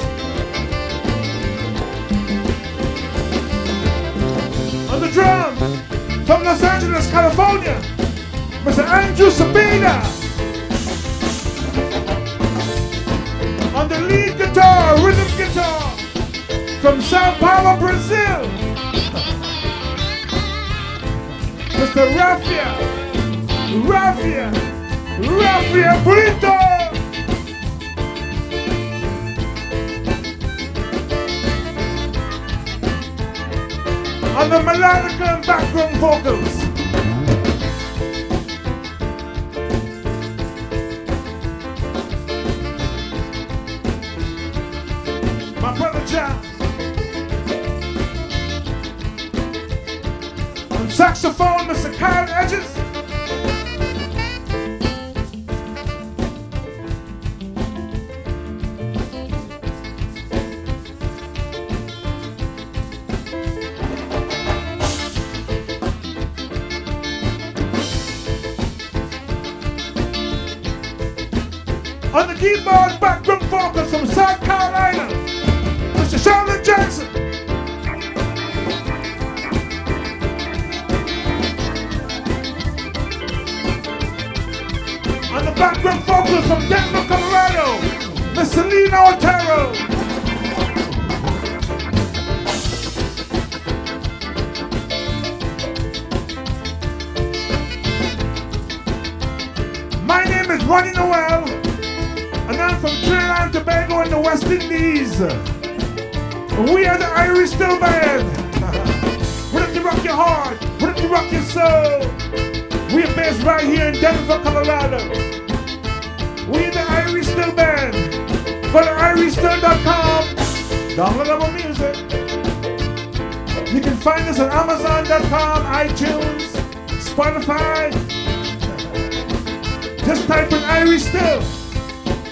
On the drums, from Los Angeles, California, Mr. Andrew Sabina. On the lead guitar, rhythm guitar, from Sao Paulo, Brazil, Mr. Raffia Brito. On the melodica and background vocals, my brother John. On saxophone, Mr. Kyle Edges. On the keyboard, background vocals from South Carolina, Mr. Charlotte Jackson. On the background vocals from Denver, Colorado, Miss Selena Otero. My name is Ronnie Noel, and I'm from Trinidad and Tobago in the West Indies. We are the Irie Still Band. We're up to rock your heart, we're up to rock your soul. We are based right here in Denver, Colorado. We are the Irie Still Band. Go to IrieStill.com. Download our music. You can find us on Amazon.com, iTunes, Spotify. Just type in Irie Still.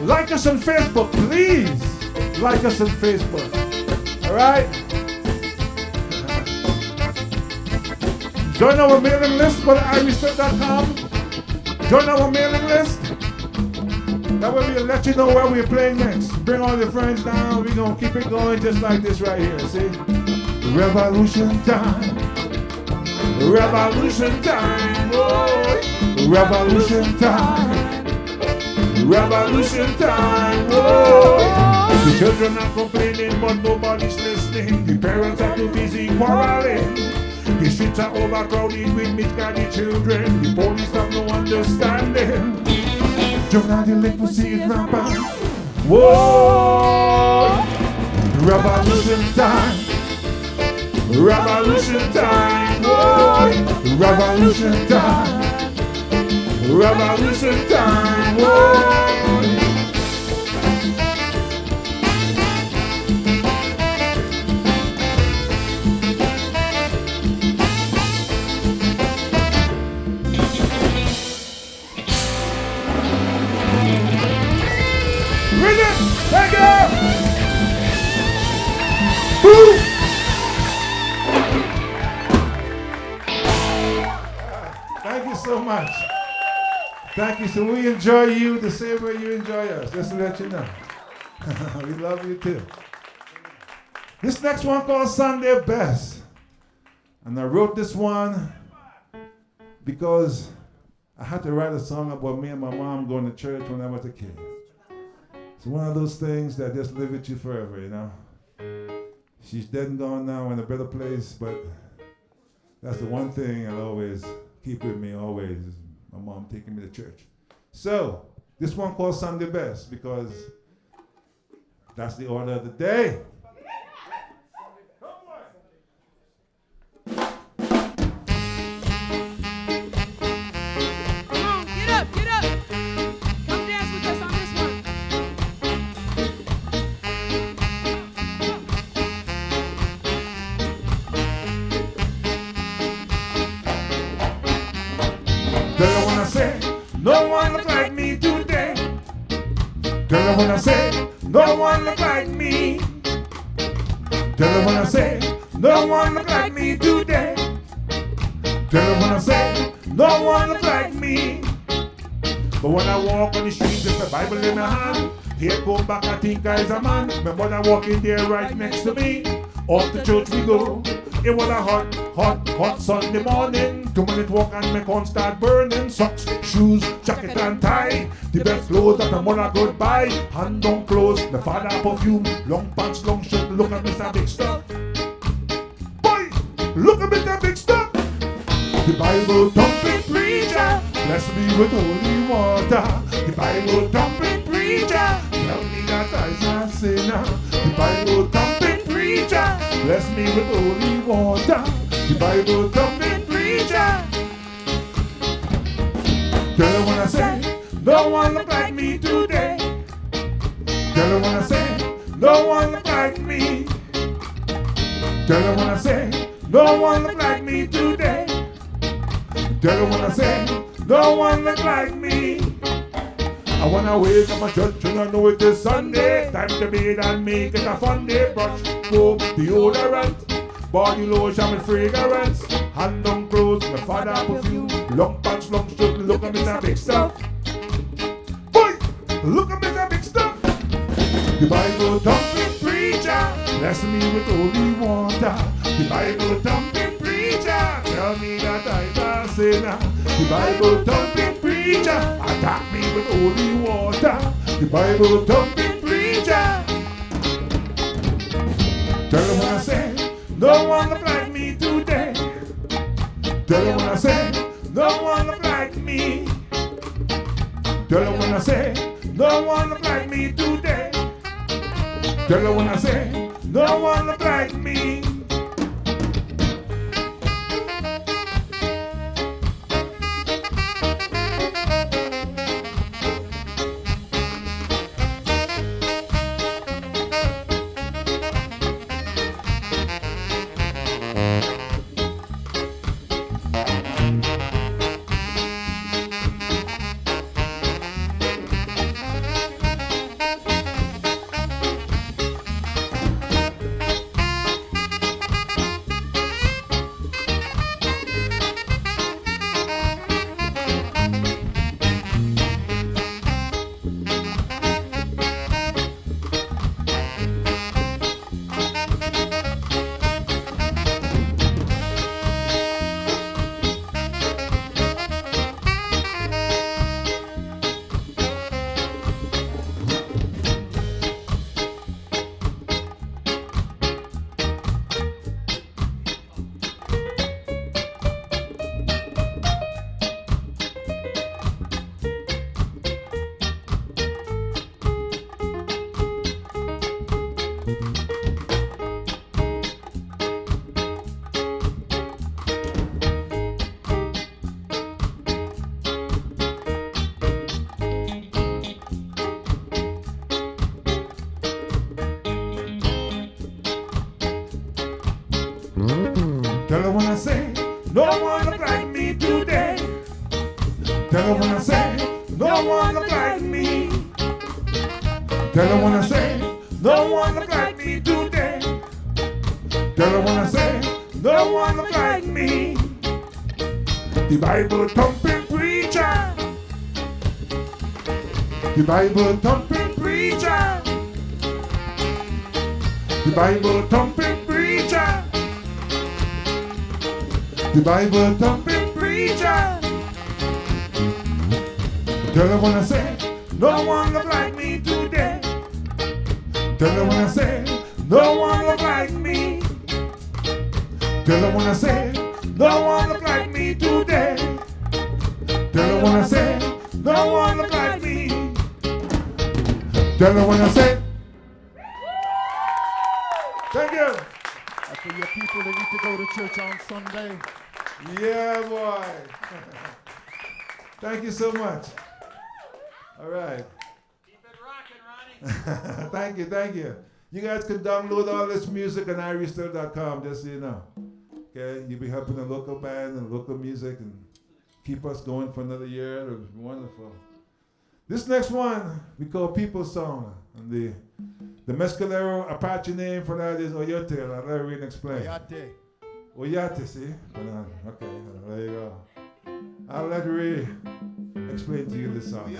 Like us on Facebook, please. Like us on Facebook. All right? Join our mailing list. Go to IrieStill.com. Join our mailing list. That way we'll let you know where we're playing next. Bring all your friends down. We're going to keep it going just like this right here. See? Revolution time. Revolution time. Whoa. Revolution time. Revolution time, whoa. The children are complaining, but nobody's listening. The parents are too busy quarreling. The streets are overcrowded with misguided children. The police have no understanding. Juvenile delinquency is rampant. Whoa! Revolution time. Revolution time, whoa! Revolution time. revolution time. Whoa. Thank you! Woo! Thank you so much. Thank you. So we enjoy you the same way you enjoy us. Just to let you know. We love you too. This next one called Sunday Best. And I wrote this one because I had to write a song about me and my mom going to church when I was a kid. It's one of those things that just live with you forever, you know. She's dead and gone now in a better place, but that's the one thing I'll always keep with me always, is my mom taking me to church. So, this one called Sunday Best because that's the order of the day. No one look like me today. Tell her when I say, no one look like me. Tell her when I say, no one look like me today. Tell her when I say, no one look like me. But when I walk on the street with the Bible in my hand, here come back, I think I is a man. My mother walking there right next to me. Off to church we go. It was a hot Sunday morning. 2 minute walk and my corn start burning. Socks, shoes, jacket and tie. The best clothes that my mother could buy. Hand down clothes, my father perfume. Long pants, long shirt, look at Mr. Big Stuff. Boy, look at Mr. Big Stuff. The Bible thumping preacher, bless me with holy water. The Bible thumping preacher, tell me that I'm a sinner. The Bible thumping preacher, bless me with holy water. The Bible thumping preacher. Tell her when I say, no one look like me today. Tell her when I say, no one look like me. Tell her when I say, no one look like me today. Tell her when I say, no one look like me. I wanna wake up my church and I know it is Sunday. Time to bathe and make it a fun day. Brush, comb, deodorant, body lotion with fragrance. Hand on clothes, my father perfume. Long pants, long shirt, look at Mr. Big Stuff. Boy, look at Mr. Big Stuff. The Bible thumping preacher, bless me with holy water. The Bible thumping preacher, tell me that I'm a sinner. The Bible thumping preacher, attack me with holy water. The Bible thumping preacher. Tell her when I say, no one look like me today. Tell her when I say, no one look like me. Tell her when I say, no one look like me today. Tell her when I say, no one look like me. no one look like me today. Tell her when I say, no one look like me. Tell her when I say, no one look like me today. Tell her when I say, no one look like me. The Bible thumping preacher. The Bible thumping preacher. The Bible thumping preacher. The Bible thumping preacher. Tell her when I say, no one look like me today. Tell her when I say, no one look like me. Tell her when I say, no one look like me today. Tell her when I say, no one look like me. Tell her when I say. Thank you. And for your people that need to go to church on Sunday. Yeah, boy. Thank you so much. All right. Keep it rocking, Ronnie. Thank you, thank you. You guys can download all this music on iriestill.com, just so you know. Okay, you'll be helping the local band and local music and keep us going for another year. It was wonderful. This next one we call People's Song. And the Mescalero Apache name for that is Oyote. I'll let Irene explain. Oyate. Oyate, see? Okay, there you go. I'll let Ray explain to you this song.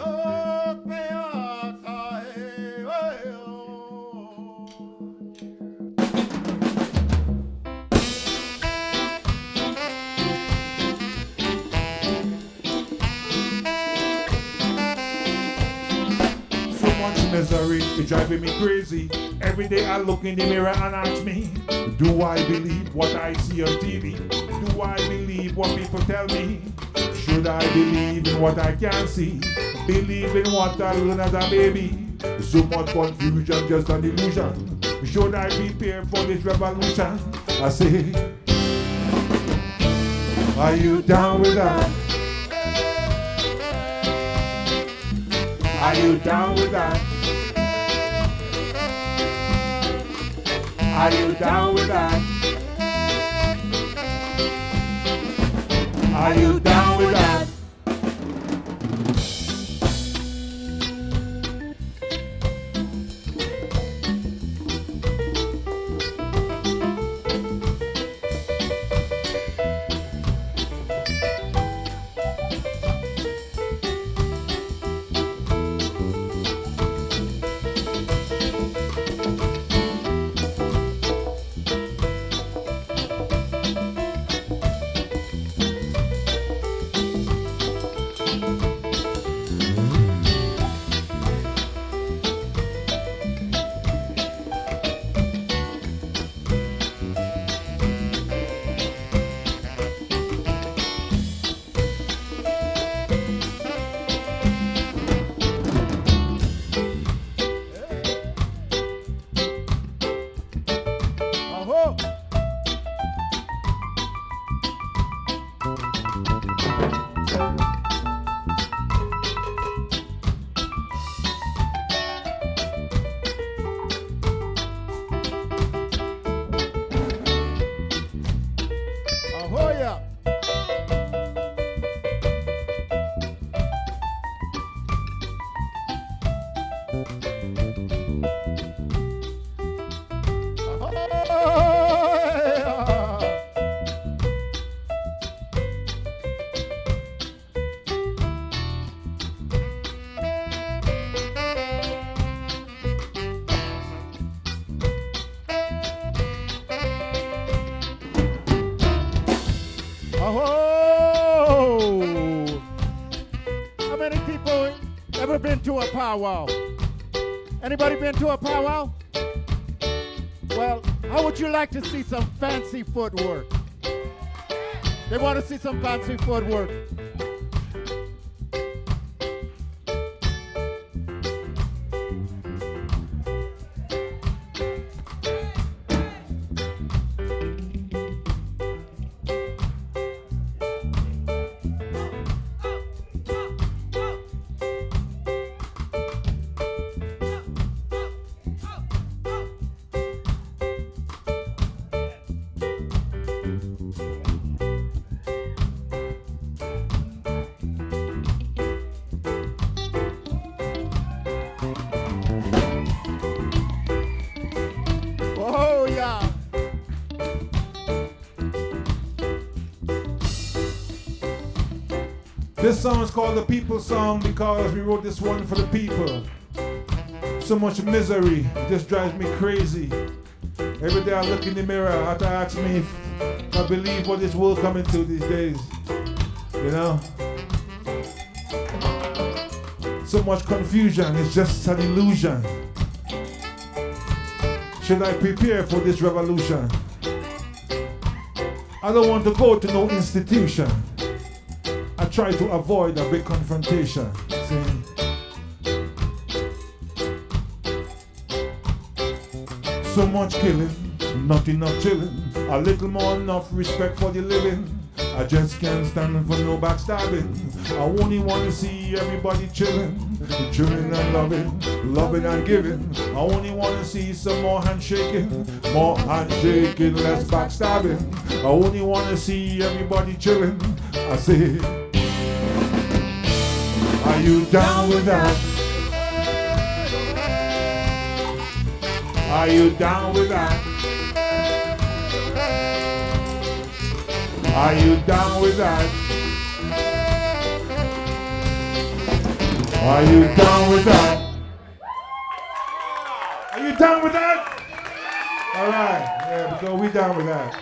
Misery is driving me crazy. Every day I look in the mirror and ask me, do I believe what I see on TV? Do I believe what people tell me? Should I believe in what I can see? Believe in what I learned as a baby? So much confusion, just an illusion. Should I prepare for this revolution? I say, are you down with that? Are you down with that? Are you down with that? Are you down with that? To a powwow. Anybody been to a powwow? Well, how would you like to see some fancy footwork? They want to see some fancy footwork. This song is called the People Song because we wrote this one for the people. So much misery, it just drives me crazy. Every day I look in the mirror, I have to ask me if I believe what this world coming to these days. You know? So much confusion, it's just an illusion. Should I prepare for this revolution? I don't want to go to no institution. I try to avoid a big confrontation. See? So much killing, not enough chilling. A little more enough respect for the living. I just can't stand for no backstabbing. I only want to see everybody chilling, chilling and loving, loving and giving. I only want to see some more handshaking, less backstabbing. I only want to see everybody chilling. I say, are you down with that? Are you down with that? Are you down with that? Are you down with that? Are you down with that? All right, yeah, because we down with that.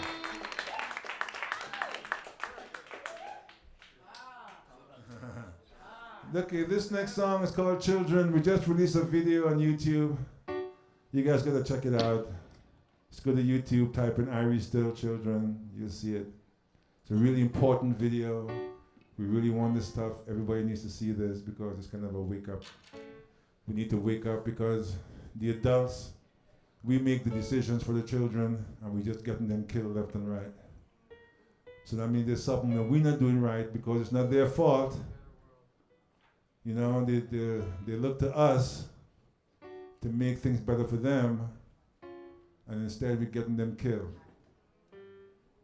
Okay, this next song is called Children. We just released a video on YouTube. You guys gotta check it out. Just go to YouTube, type in Irie Still Children, you'll see it. It's a really important video. We really want this stuff. Everybody needs to see this because it's kind of a wake up. We need to wake up because the adults, we make the decisions for the children and we just getting them killed left and right. So that means there's something that we're not doing right because it's not their fault. You know, they look to us to make things better for them, and instead we're getting them killed.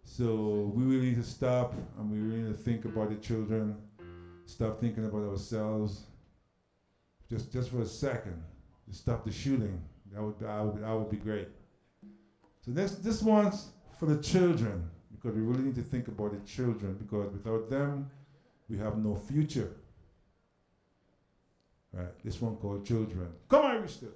So we really need to stop, and we really need to think about the children, stop thinking about ourselves, just for a second, to stop the shooting. That would be great. So this one's for the children, because we really need to think about the children, because without them, we have no future. Right, this one called Children. Come on, Irie Still.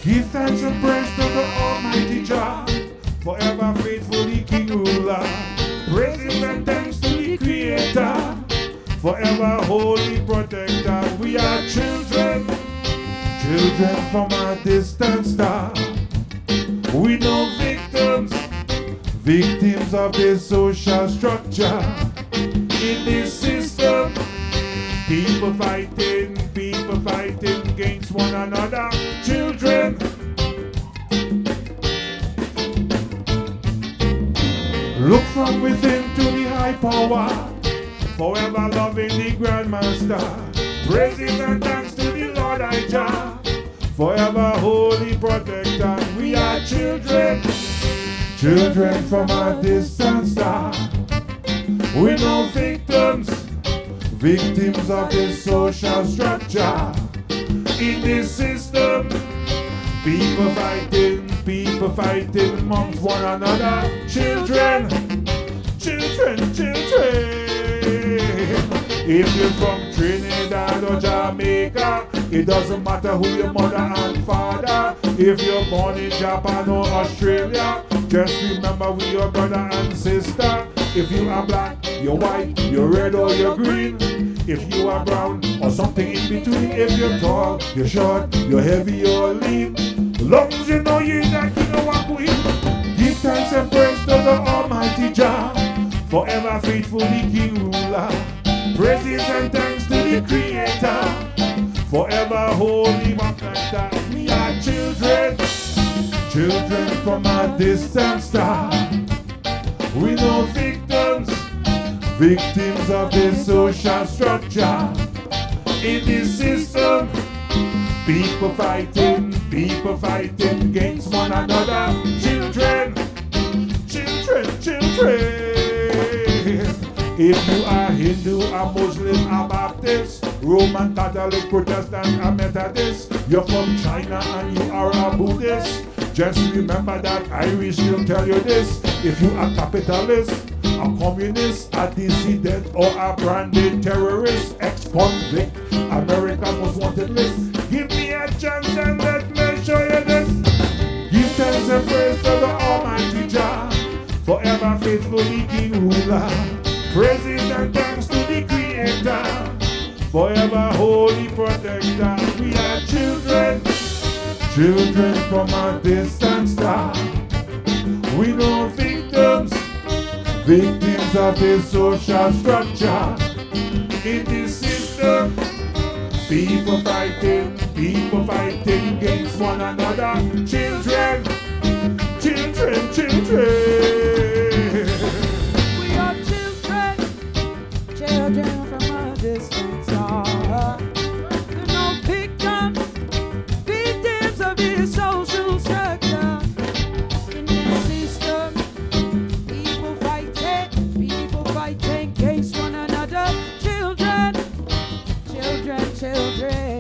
Give thanks and praise to the Almighty Jah, forever faithfully King ruler. Praises and thanks to the Creator, forever holy protector. We are children, children from a distant star. We know victims, victims of this social structure. In this system, people fighting against one another. Children, look from within to the high power, forever loving the Grandmaster. Praises and thanks to the Lord I Jah, forever holy protector. We are children, children from a distant star. We know victims, victims of this social structure. In this system, people fighting amongst one another. Children, children, children. If you're from Trinidad or Jamaica, it doesn't matter who your mother and father. If you're born in Japan or Australia, just remember we your brother and sister. If you are black, you're white, you're red or you're green. If you are brown or something in between. If you're tall, you're short, you're heavy or lean. Long as you know you're that king or a queen. Give thanks and praise to the Almighty Jah, forever faithfully King ruler. Praises and thanks to the Creator, forever holy protector. We are children, children from a distant star. We know victims, victims of this social structure. In this system, People fighting against one another. Children, children, children. If you are Hindu, a Muslim, a Baptist, Roman, Catholic, Protestant, a Methodist, you're from China and you are a Buddhist, just remember that Irie still tell you this. If you are capitalist, a communist, a dissident, or a branded terrorist, ex-convict, America's most wanted list, give me a chance and let me show you this. Give thanks and praise to the Almighty Jah, forever faithfully King ruler. Praises and thanks to the Creator, forever holy protector. We are children, children from a distant star. We know victims, victims of the social structure. In this system, people fighting against one another. Children, children, children. Children from a distant star. There's no victims, victims of this social structure. In this system, people fighting against one another. Children, children, children.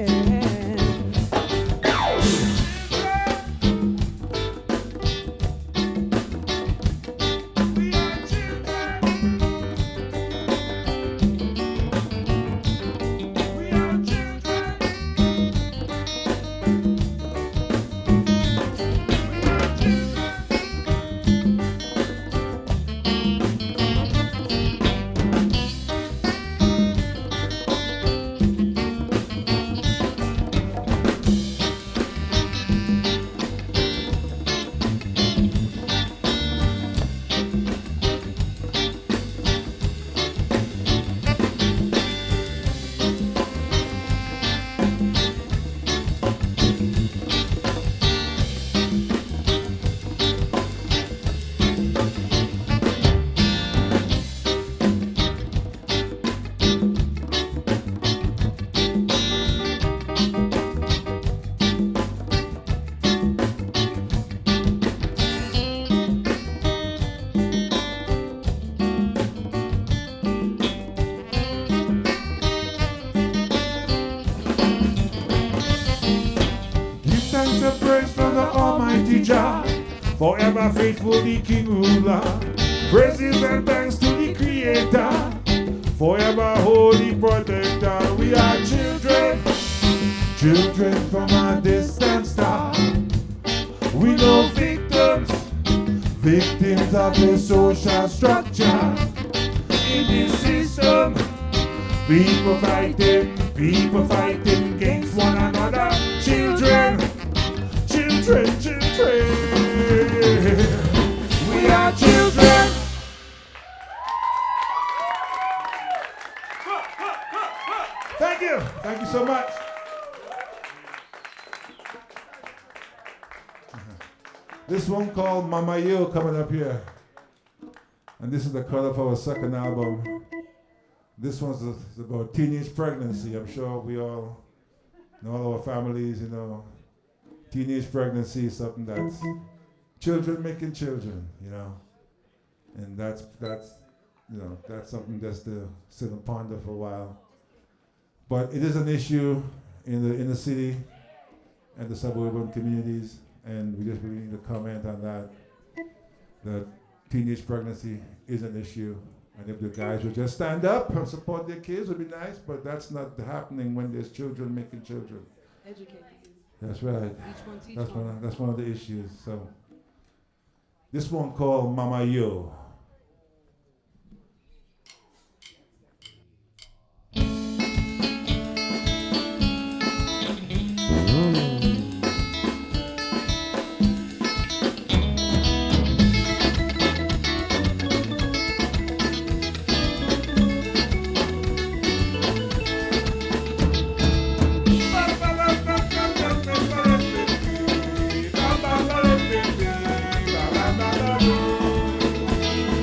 Forever faithfully King ruler. Praises and thanks to the Creator, forever holy protector. We are children, children from a distant star. We know victims, victims of the social structure. In this system, people fighting against one another. Children, children, children. We are children. Thank you so much. This one called Mama Yo coming up here. And this is the cut of our second album. This one's about teenage pregnancy. I'm sure we all know, all our families, you know, teenage pregnancy is something that's children making children, you know. And that's something that's to sit and ponder for a while. But it is an issue in the city and the suburban communities, and we just really need to comment on that. That teenage pregnancy is an issue, and if the guys would just stand up and support their kids, would be nice. But that's not happening when there's children making children. Educate the youth. That's right. Each one teach one. That's one of the issues. So this one called Mama Yo.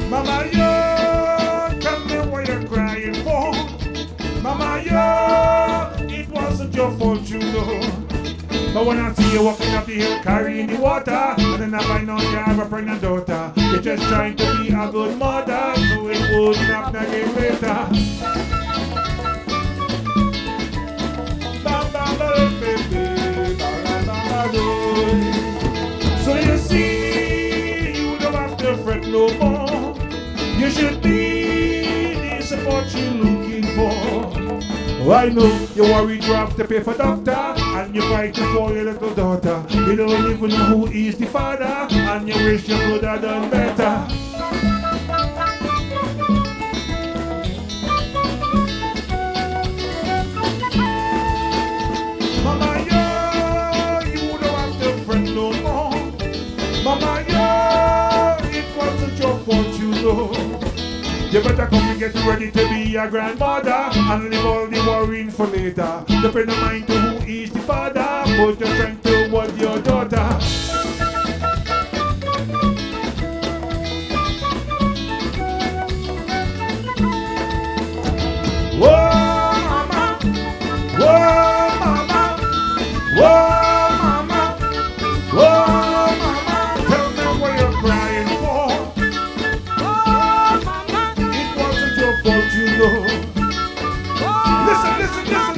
Mama Yo, tell me what you're crying for. Mama Yo, it wasn't your fault, you know. But when I see you walking up the hill carrying the water, and then I find out you have a pregnant daughter, you're just trying to be a good mother, so it wouldn't happen again later. So you see, you don't have to fret no more. You should be the support you're looking for. I know you worry you have to pay for doctor, and you fighting for your little daughter. You don't even know who is the father, and you wish you could have done better. Mama, you don't have to fret no more. Mama, it wasn't your fault, you know. You better come and get ready to be a grandmother and leave all the worrying for later. Depend no mind to who is the father, put your strength toward your daughter. Whoa, mama! Whoa, mama! Whoa, mama! Whoa, mama! Tell me what you're crying for.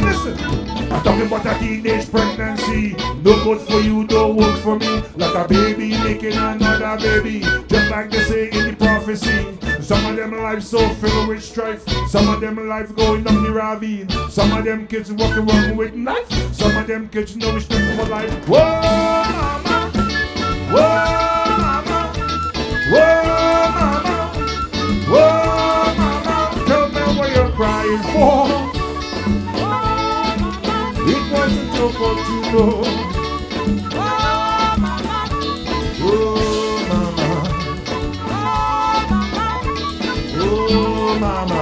Listen. I'm talking about a teenage pregnancy. No good for you, don't work for me. Like a baby making another baby. Just like they say in the prophecy. Some of them lives so filled with strife. Some of them life going down the ravine. Some of them kids walking around with knife. Some of them kids no respect for life. Whoa, mama! Whoa, mama! Whoa, mama! Whoa, mama! Tell me what you're crying for. It wasn't your fault, you know. Oh, mama. Oh, mama. Oh, mama.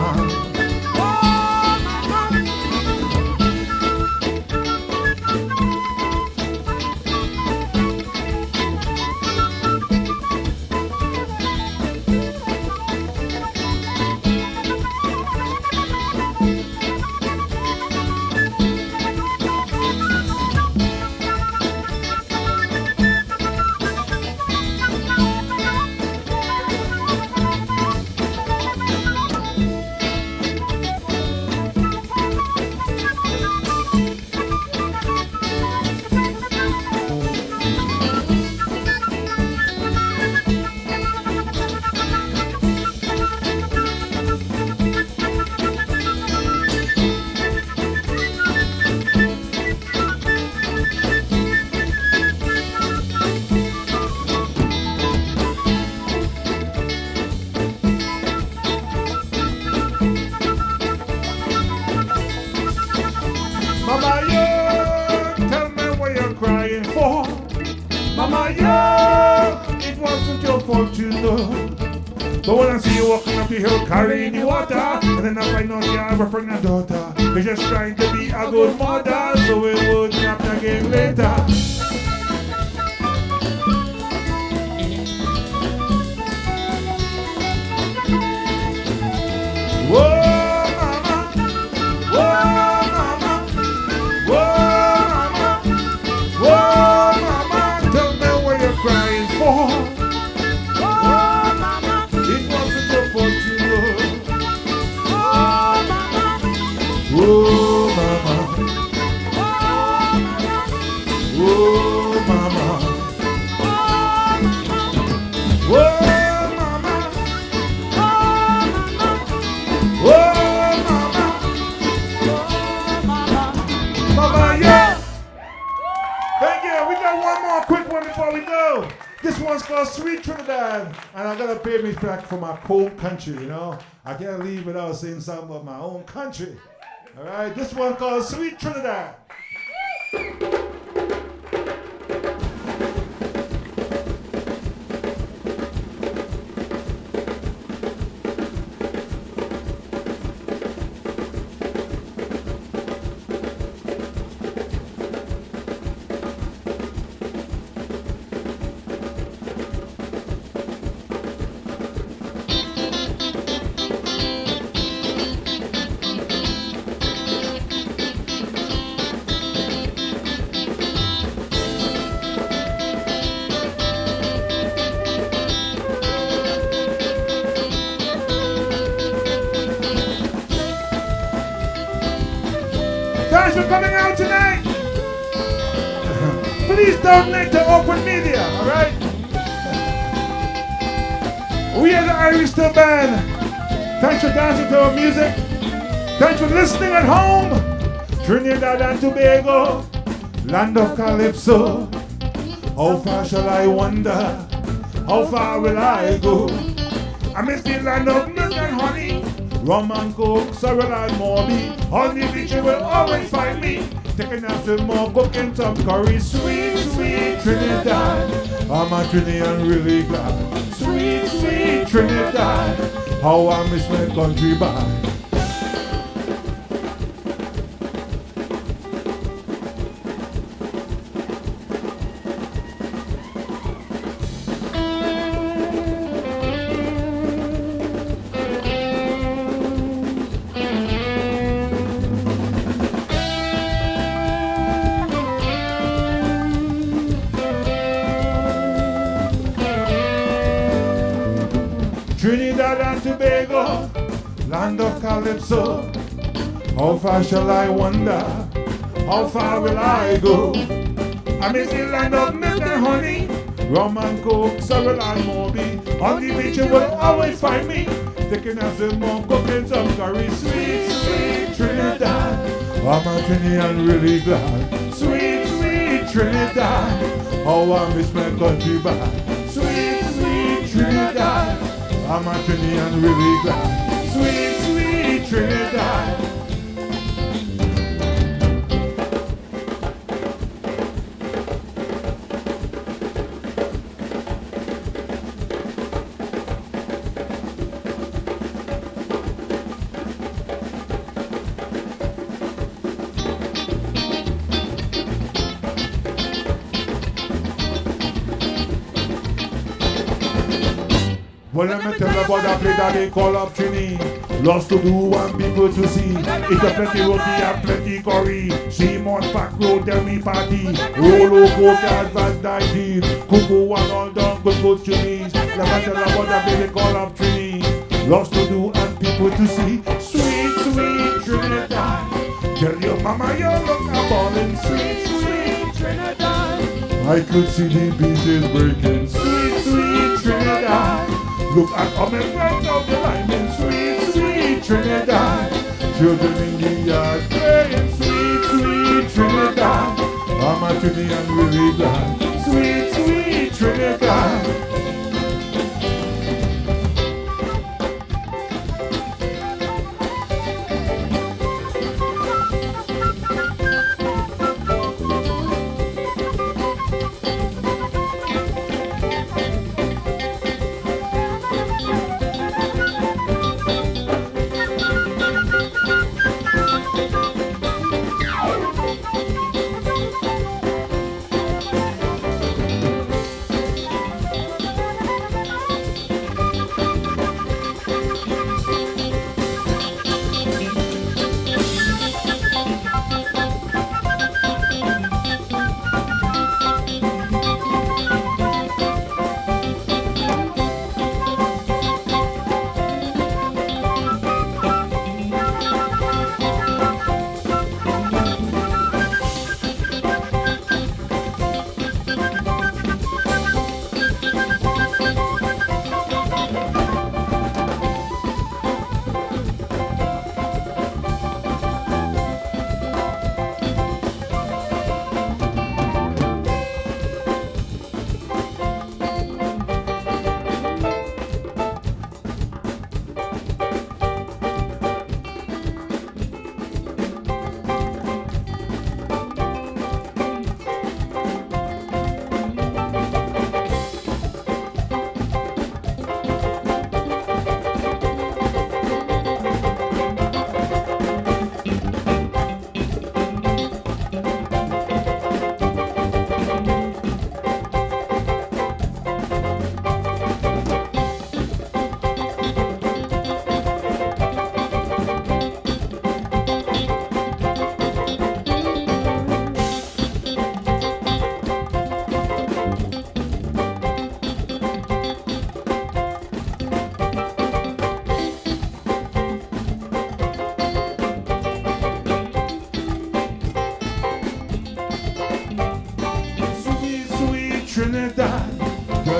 Mama, tell me what you're crying for. Mama, it wasn't your fault, you know. But when I see you walking up the hill carrying the water, and then I find out you have a pregnant daughter, you're just trying to be a good mother, so it wouldn't happen again later. Whoa! This one's called Sweet Trinidad, and I gotta pay me back for my home country, you know. I can't leave without saying something about my own country. All right, this one called Sweet Trinidad. coming out tonight. Please donate to Open Media, alright? We are the Irie Still Band. Thanks for dancing to our music. Thanks for listening at home. Trinidad and Tobago, land of Calypso. How far shall I wander? How far will I go? I miss the land of milk and honey, rum and coke, sorrel and morby. On the beach you will always find me, taking a swim more, cooking some curry. Sweet, sweet Trinidad, I'm a Trinidad really glad. Sweet, sweet Trinidad, how I miss my country back. Trinidad and Tobago, land of Calypso. How far shall I wander? How far will I go? I miss the land of milk and honey, rum and coke, sorrel and morby. On the beach you will always find me, taking a swim on, cooking some curry. Sweet, sweet Trinidad, I'm a Trinidad really glad. Sweet, sweet Trinidad, how I miss my country back. Sweet, sweet Trinidad, I'm a Trinidad really glad. Sweet, sweet Trinidad. Well, let me tell you about that play that they call up Trini. Lots to do and people to see. It's a plenty roti and plenty curry. Seymour Park Road, then we party. Rolo, Coca, Van Dyke, Cuckoo and all done good Chinis. Let me tell you about that play they call up Trini. Lots to do and people to see. Sweet, sweet Trinidad. Tell your mama you look a ballin'. Sweet, sweet Trinidad. I could see the beaches breaking. Sweet, sweet Trinidad. Look at how many friends of the line in sweet, sweet Trinidad. Children in the yard playing sweet, sweet Trinidad. I'm a Trinidad really glad. Sweet, sweet Trinidad.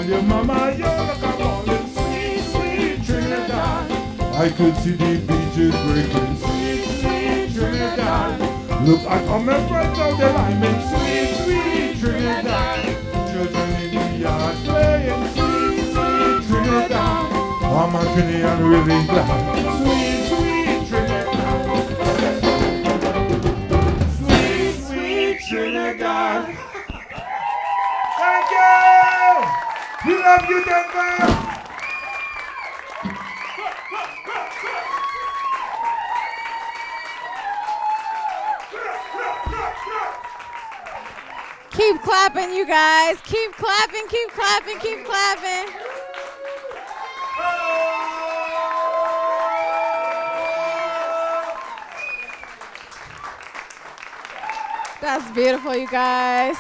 your mama, you're a calling, sweet, sweet Trinidad. I could see the beaches breaking, sweet, sweet Trinidad. Look, I come right down the line, make sweet, sweet Trinidad. Children in the yard playing, sweet, sweet Trinidad. I'm a Trinidad, really glad. Sweet, sweet Trinidad. Sweet, sweet Trinidad. Thank you! We love you, Denver! Keep clapping, you guys. Keep clapping, keep clapping, keep clapping. That's beautiful, you guys.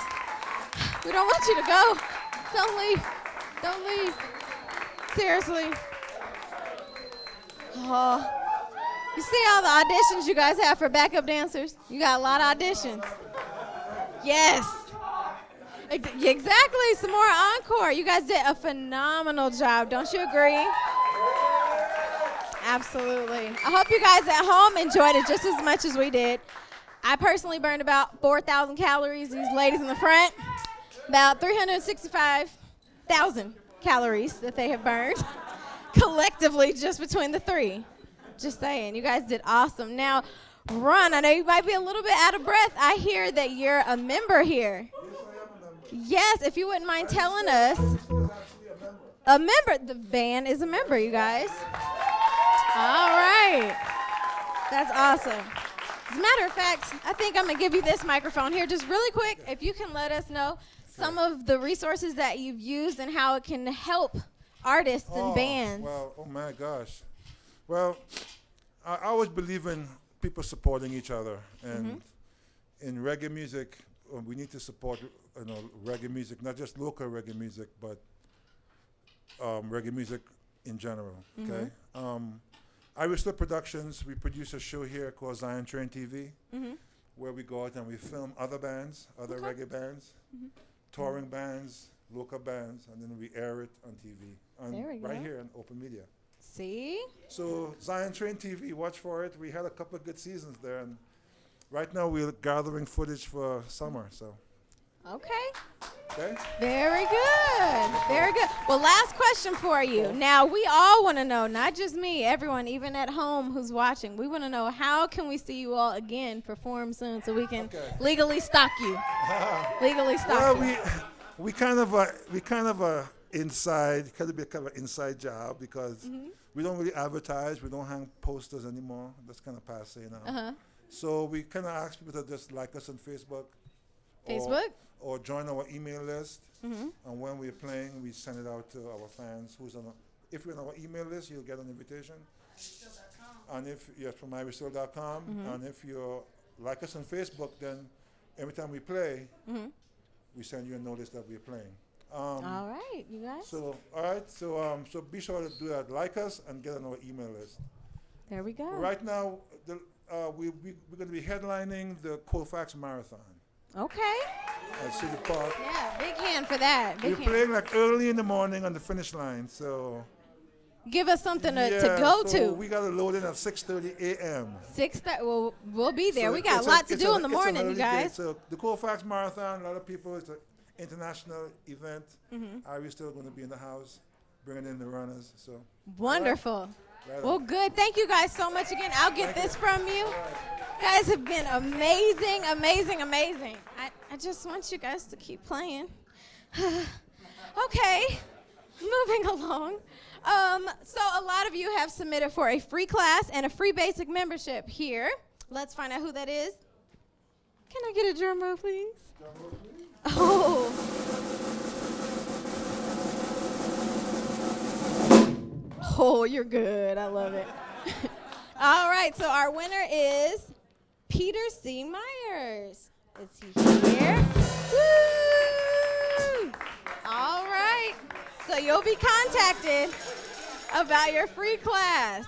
We don't want you to go. Don't leave. Don't leave. Seriously. Oh. You see all the auditions you guys have for backup dancers? You got a lot of auditions. Yes. Exactly. Some more encore. You guys did a phenomenal job. Don't you agree? Absolutely. I hope you guys at home enjoyed it just as much as we did. I personally burned about 4,000 calories. These ladies in the front, about 365,000 calories that they have burned collectively just between the three. Just saying. You guys did awesome. Now, Ron, I know you might be a little bit out of breath. I hear that you're a member here. Yes, if you wouldn't mind telling us. A member. The band is a member, you guys. All right. That's awesome. As a matter of fact, I think I'm going to give you this microphone here just really quick. If you can let us know some of the resources that you've used and how it can help artists and bands. Well, oh my gosh. Well, I always believe in people supporting each other. And in reggae music, we need to support reggae music, not just local reggae music, but reggae music in general. Okay. Irie Productions, we produce a show here called Zion Train TV, where we go out and we film other bands, other reggae bands, touring bands, local bands, and then we air it on TV, right here on Open Media. See? So Zion Train TV, watch for it. We had a couple of good seasons there, and right now we're gathering footage for summer. So. Okay. Okay. Very good. Very good. Well, last question for you. Now, we all want to know, not just me, everyone, even at home who's watching, we want to know how can we see you all again perform soon so we can legally stalk you. Legally stalk you. Well, we kind of inside, kind of be kind of an inside job because we don't really advertise. We don't hang posters anymore. That's kind of passé now. So we kind of ask people to just like us on Facebook. Or join our email list. And when we're playing, we send it out to our fans. If you're on our email list, you'll get an invitation. And if you're from IrieSteel.com, and if you like us on Facebook, then every time we play, we send you a notice that we're playing. All right, you guys. So, all right. So be sure to do that. Like us and get on our email list. There we go. Right now, we're going to be headlining the Colfax Marathon. Okay. At City Park. Yeah, big hand for that. We're playing like early in the morning on the finish line, so. Give us something to go to. We got to load in at 6:30 a.m. 6:30. Well, we'll be there. So we got a lot to do in the morning, you guys. So the Colfax Marathon, a lot of people. It's an international event. Irie's still going to be in the house, bringing in the runners. So. Wonderful. Right well, good. Thank you guys so much again. I'll get this from you. You guys have been amazing, amazing, amazing. I just want you guys to keep playing. Okay, moving along. So a lot of you have submitted for a free class and a free basic membership here. Let's find out who that is. Can I get a drum roll, please? Drum roll, please. Oh. Oh, you're good. I love it. All right, so our winner is Peter C. Myers. Is he here? Woo! All right. So you'll be contacted about your free class.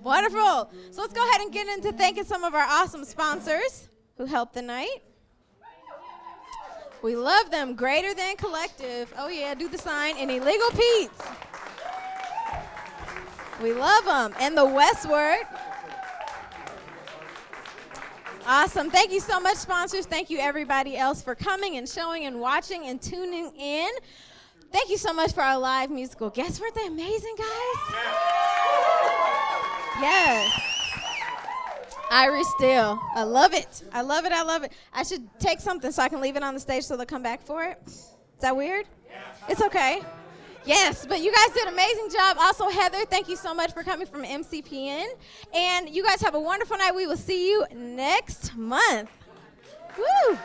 Wonderful. So let's go ahead and get into thanking some of our awesome sponsors who helped the night. We love them. Greater Than Collective. Oh, yeah, do the sign. And Illegal Pete's. We love them. And the Westward. Awesome. Thank you so much, sponsors. Thank you, everybody else, for coming and showing and watching and tuning in. Thank you so much for our live musical guests. Weren't they amazing, guys? Yes. Irie Still. I love it. I love it. I love it. I should take something so I can leave it on the stage so they'll come back for it. Is that weird? It's okay. Yes, but you guys did an amazing job. Also, Heather, thank you so much for coming from MCPN. And you guys have a wonderful night. We will see you next month. Woo!